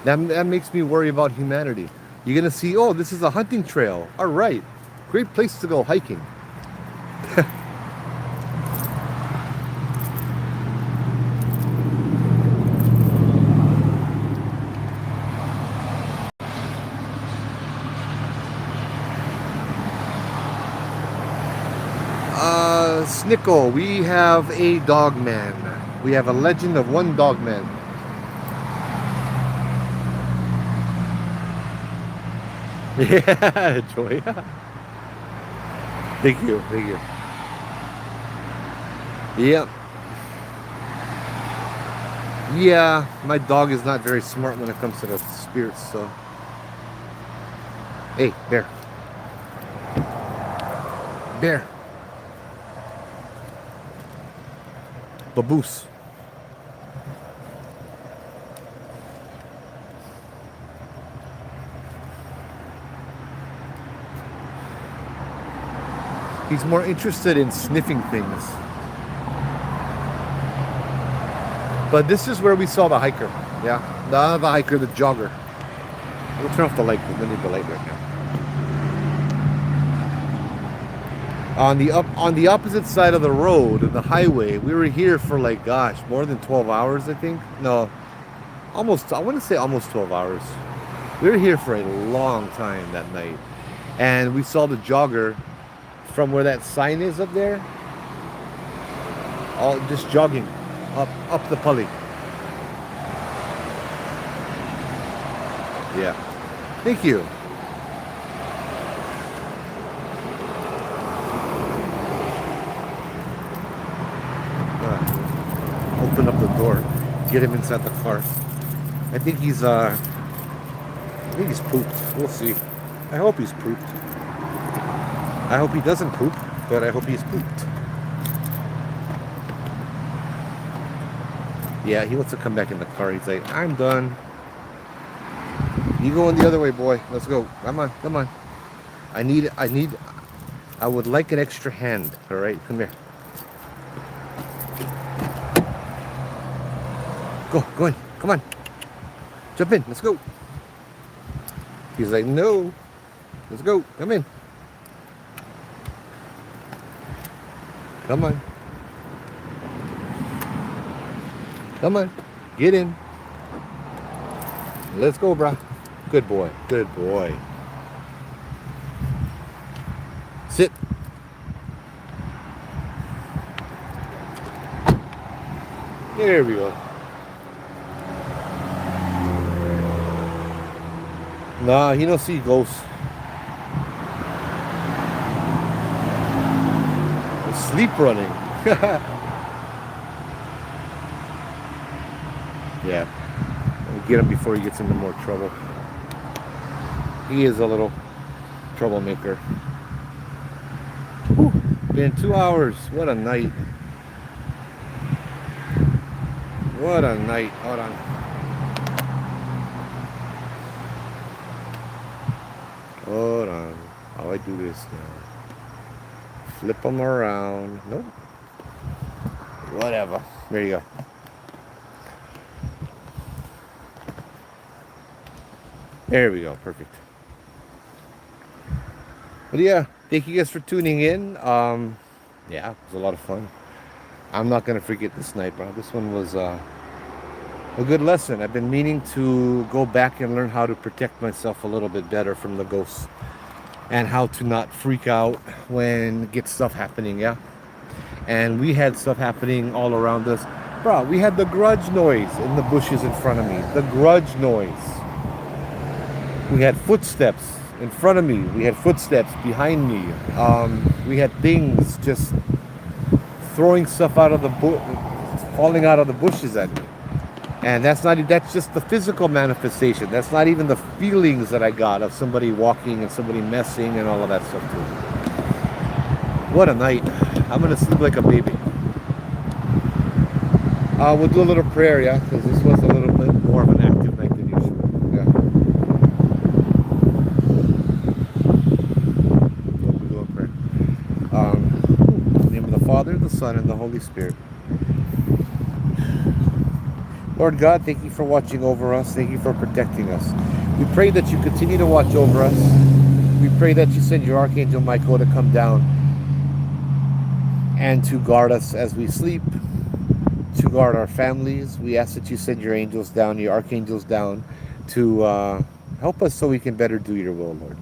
That makes me worry about humanity. You're gonna see, oh, this is a hunting trail. All right, great place to go hiking. Snicko, we have a dogman. We have a legend of one dogman. Yeah, Joy. Thank you. Yep. Yeah, my dog is not very smart when it comes to the spirits, so. Hey, bear. Bear. Baboose. He's more interested in sniffing things. But this is where we saw the hiker. Yeah, the hiker, the jogger. We'll turn off the light because we need the light right now. On the opposite side of the road, the highway, we were here for like, gosh, more than 12 hours, I think. No, almost, I want to say almost 12 hours. We were here for a long time that night. And we saw the jogger from where that sign is up there, all just jogging up the pulley. Yeah. Thank you. Open up the door, get him inside the car. I think he's pooped. We'll see. I hope he's pooped. I hope he doesn't poop, but I hope he's pooped. Yeah, he wants to come back in the car. He's like, I'm done. You going the other way, boy. Let's go. Come on, come on. I would like an extra hand. All right, come here. Go in. Come on. Jump in. Let's go. He's like, no. Let's go. Come in. Come on. Come on. Get in. Let's go, brah. Good boy. Good boy. Sit. There we go. Nah, he don't see ghosts. He's sleep running. Yeah. We'll get him before he gets into more trouble. He is a little troublemaker. Whew. Been 2 hours. What a night. What a night. Hold on. Hold on. How I do this now? Flip them around. Nope. Whatever. There you go. There we go. Perfect. But yeah, thank you guys for tuning in. Yeah, it was a lot of fun. I'm not gonna forget this night, bro. This one was a good lesson. I've been meaning to go back and learn how to protect myself a little bit better from the ghosts and how to not freak out when get stuff happening. Yeah, and we had stuff happening all around us, bro. We had the grudge noise in the bushes in front of me. The grudge noise. We had footsteps in front of me. We had footsteps behind me. We had things just throwing stuff out of the falling out of the bushes at me. And that's just the physical manifestation. That's not even the feelings that I got of somebody walking and somebody messing and all of that stuff too. What a night. I'm gonna sleep like a baby. We'll do a little prayer, yeah, because this was a little bit more of an active night than usual. Yeah. We'll do a prayer. In the name of the Father, the Son, and the Holy Spirit. Lord God, thank you for watching over us. Thank you for protecting us. We pray that you continue to watch over us. We pray that you send your Archangel Michael to come down and to guard us as we sleep, to guard our families. We ask that you send your angels down, your archangels down, to help us so we can better do your will, Lord.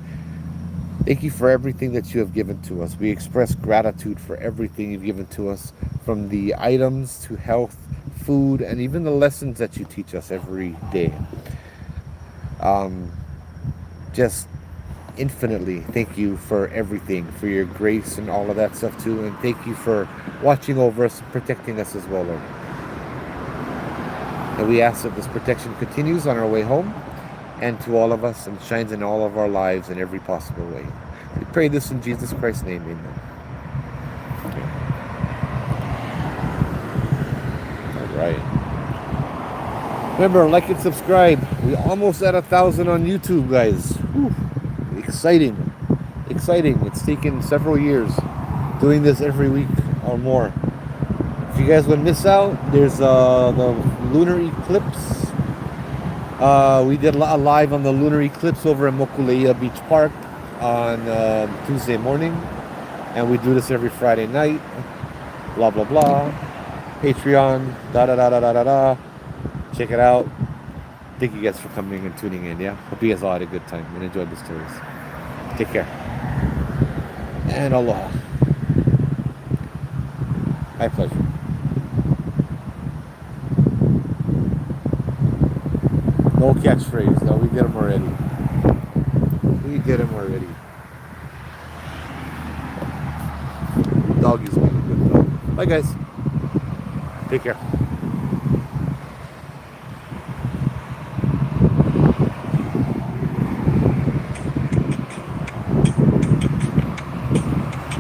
Thank you for everything that you have given to us. We express gratitude for everything you've given to us, from the items to health, food, and even the lessons that you teach us every day. Just infinitely thank you for everything, for your grace and all of that stuff too, and thank you for watching over us and protecting us as well, Lord. And we ask that this protection continues on our way home and to all of us, and shines in all of our lives in every possible way. We pray this in Jesus Christ's name, amen. Right. Remember, like and subscribe. We're almost at 1,000 on YouTube, guys. Whew. Exciting. It's taken several years doing this every week or more. If you guys would miss out, there's the lunar eclipse. We did a live on the lunar eclipse over in Mokuleia Beach Park on Tuesday morning, and we do this every Friday night. Blah blah blah. Patreon, check it out. Thank you guys for coming and tuning in. Yeah, hope you guys all had a good time and enjoyed the stories. Take care. And aloha. My pleasure. No catchphrase. No, we get them already. We get them already. Doggy's being a good dog. Bye, guys. Take care.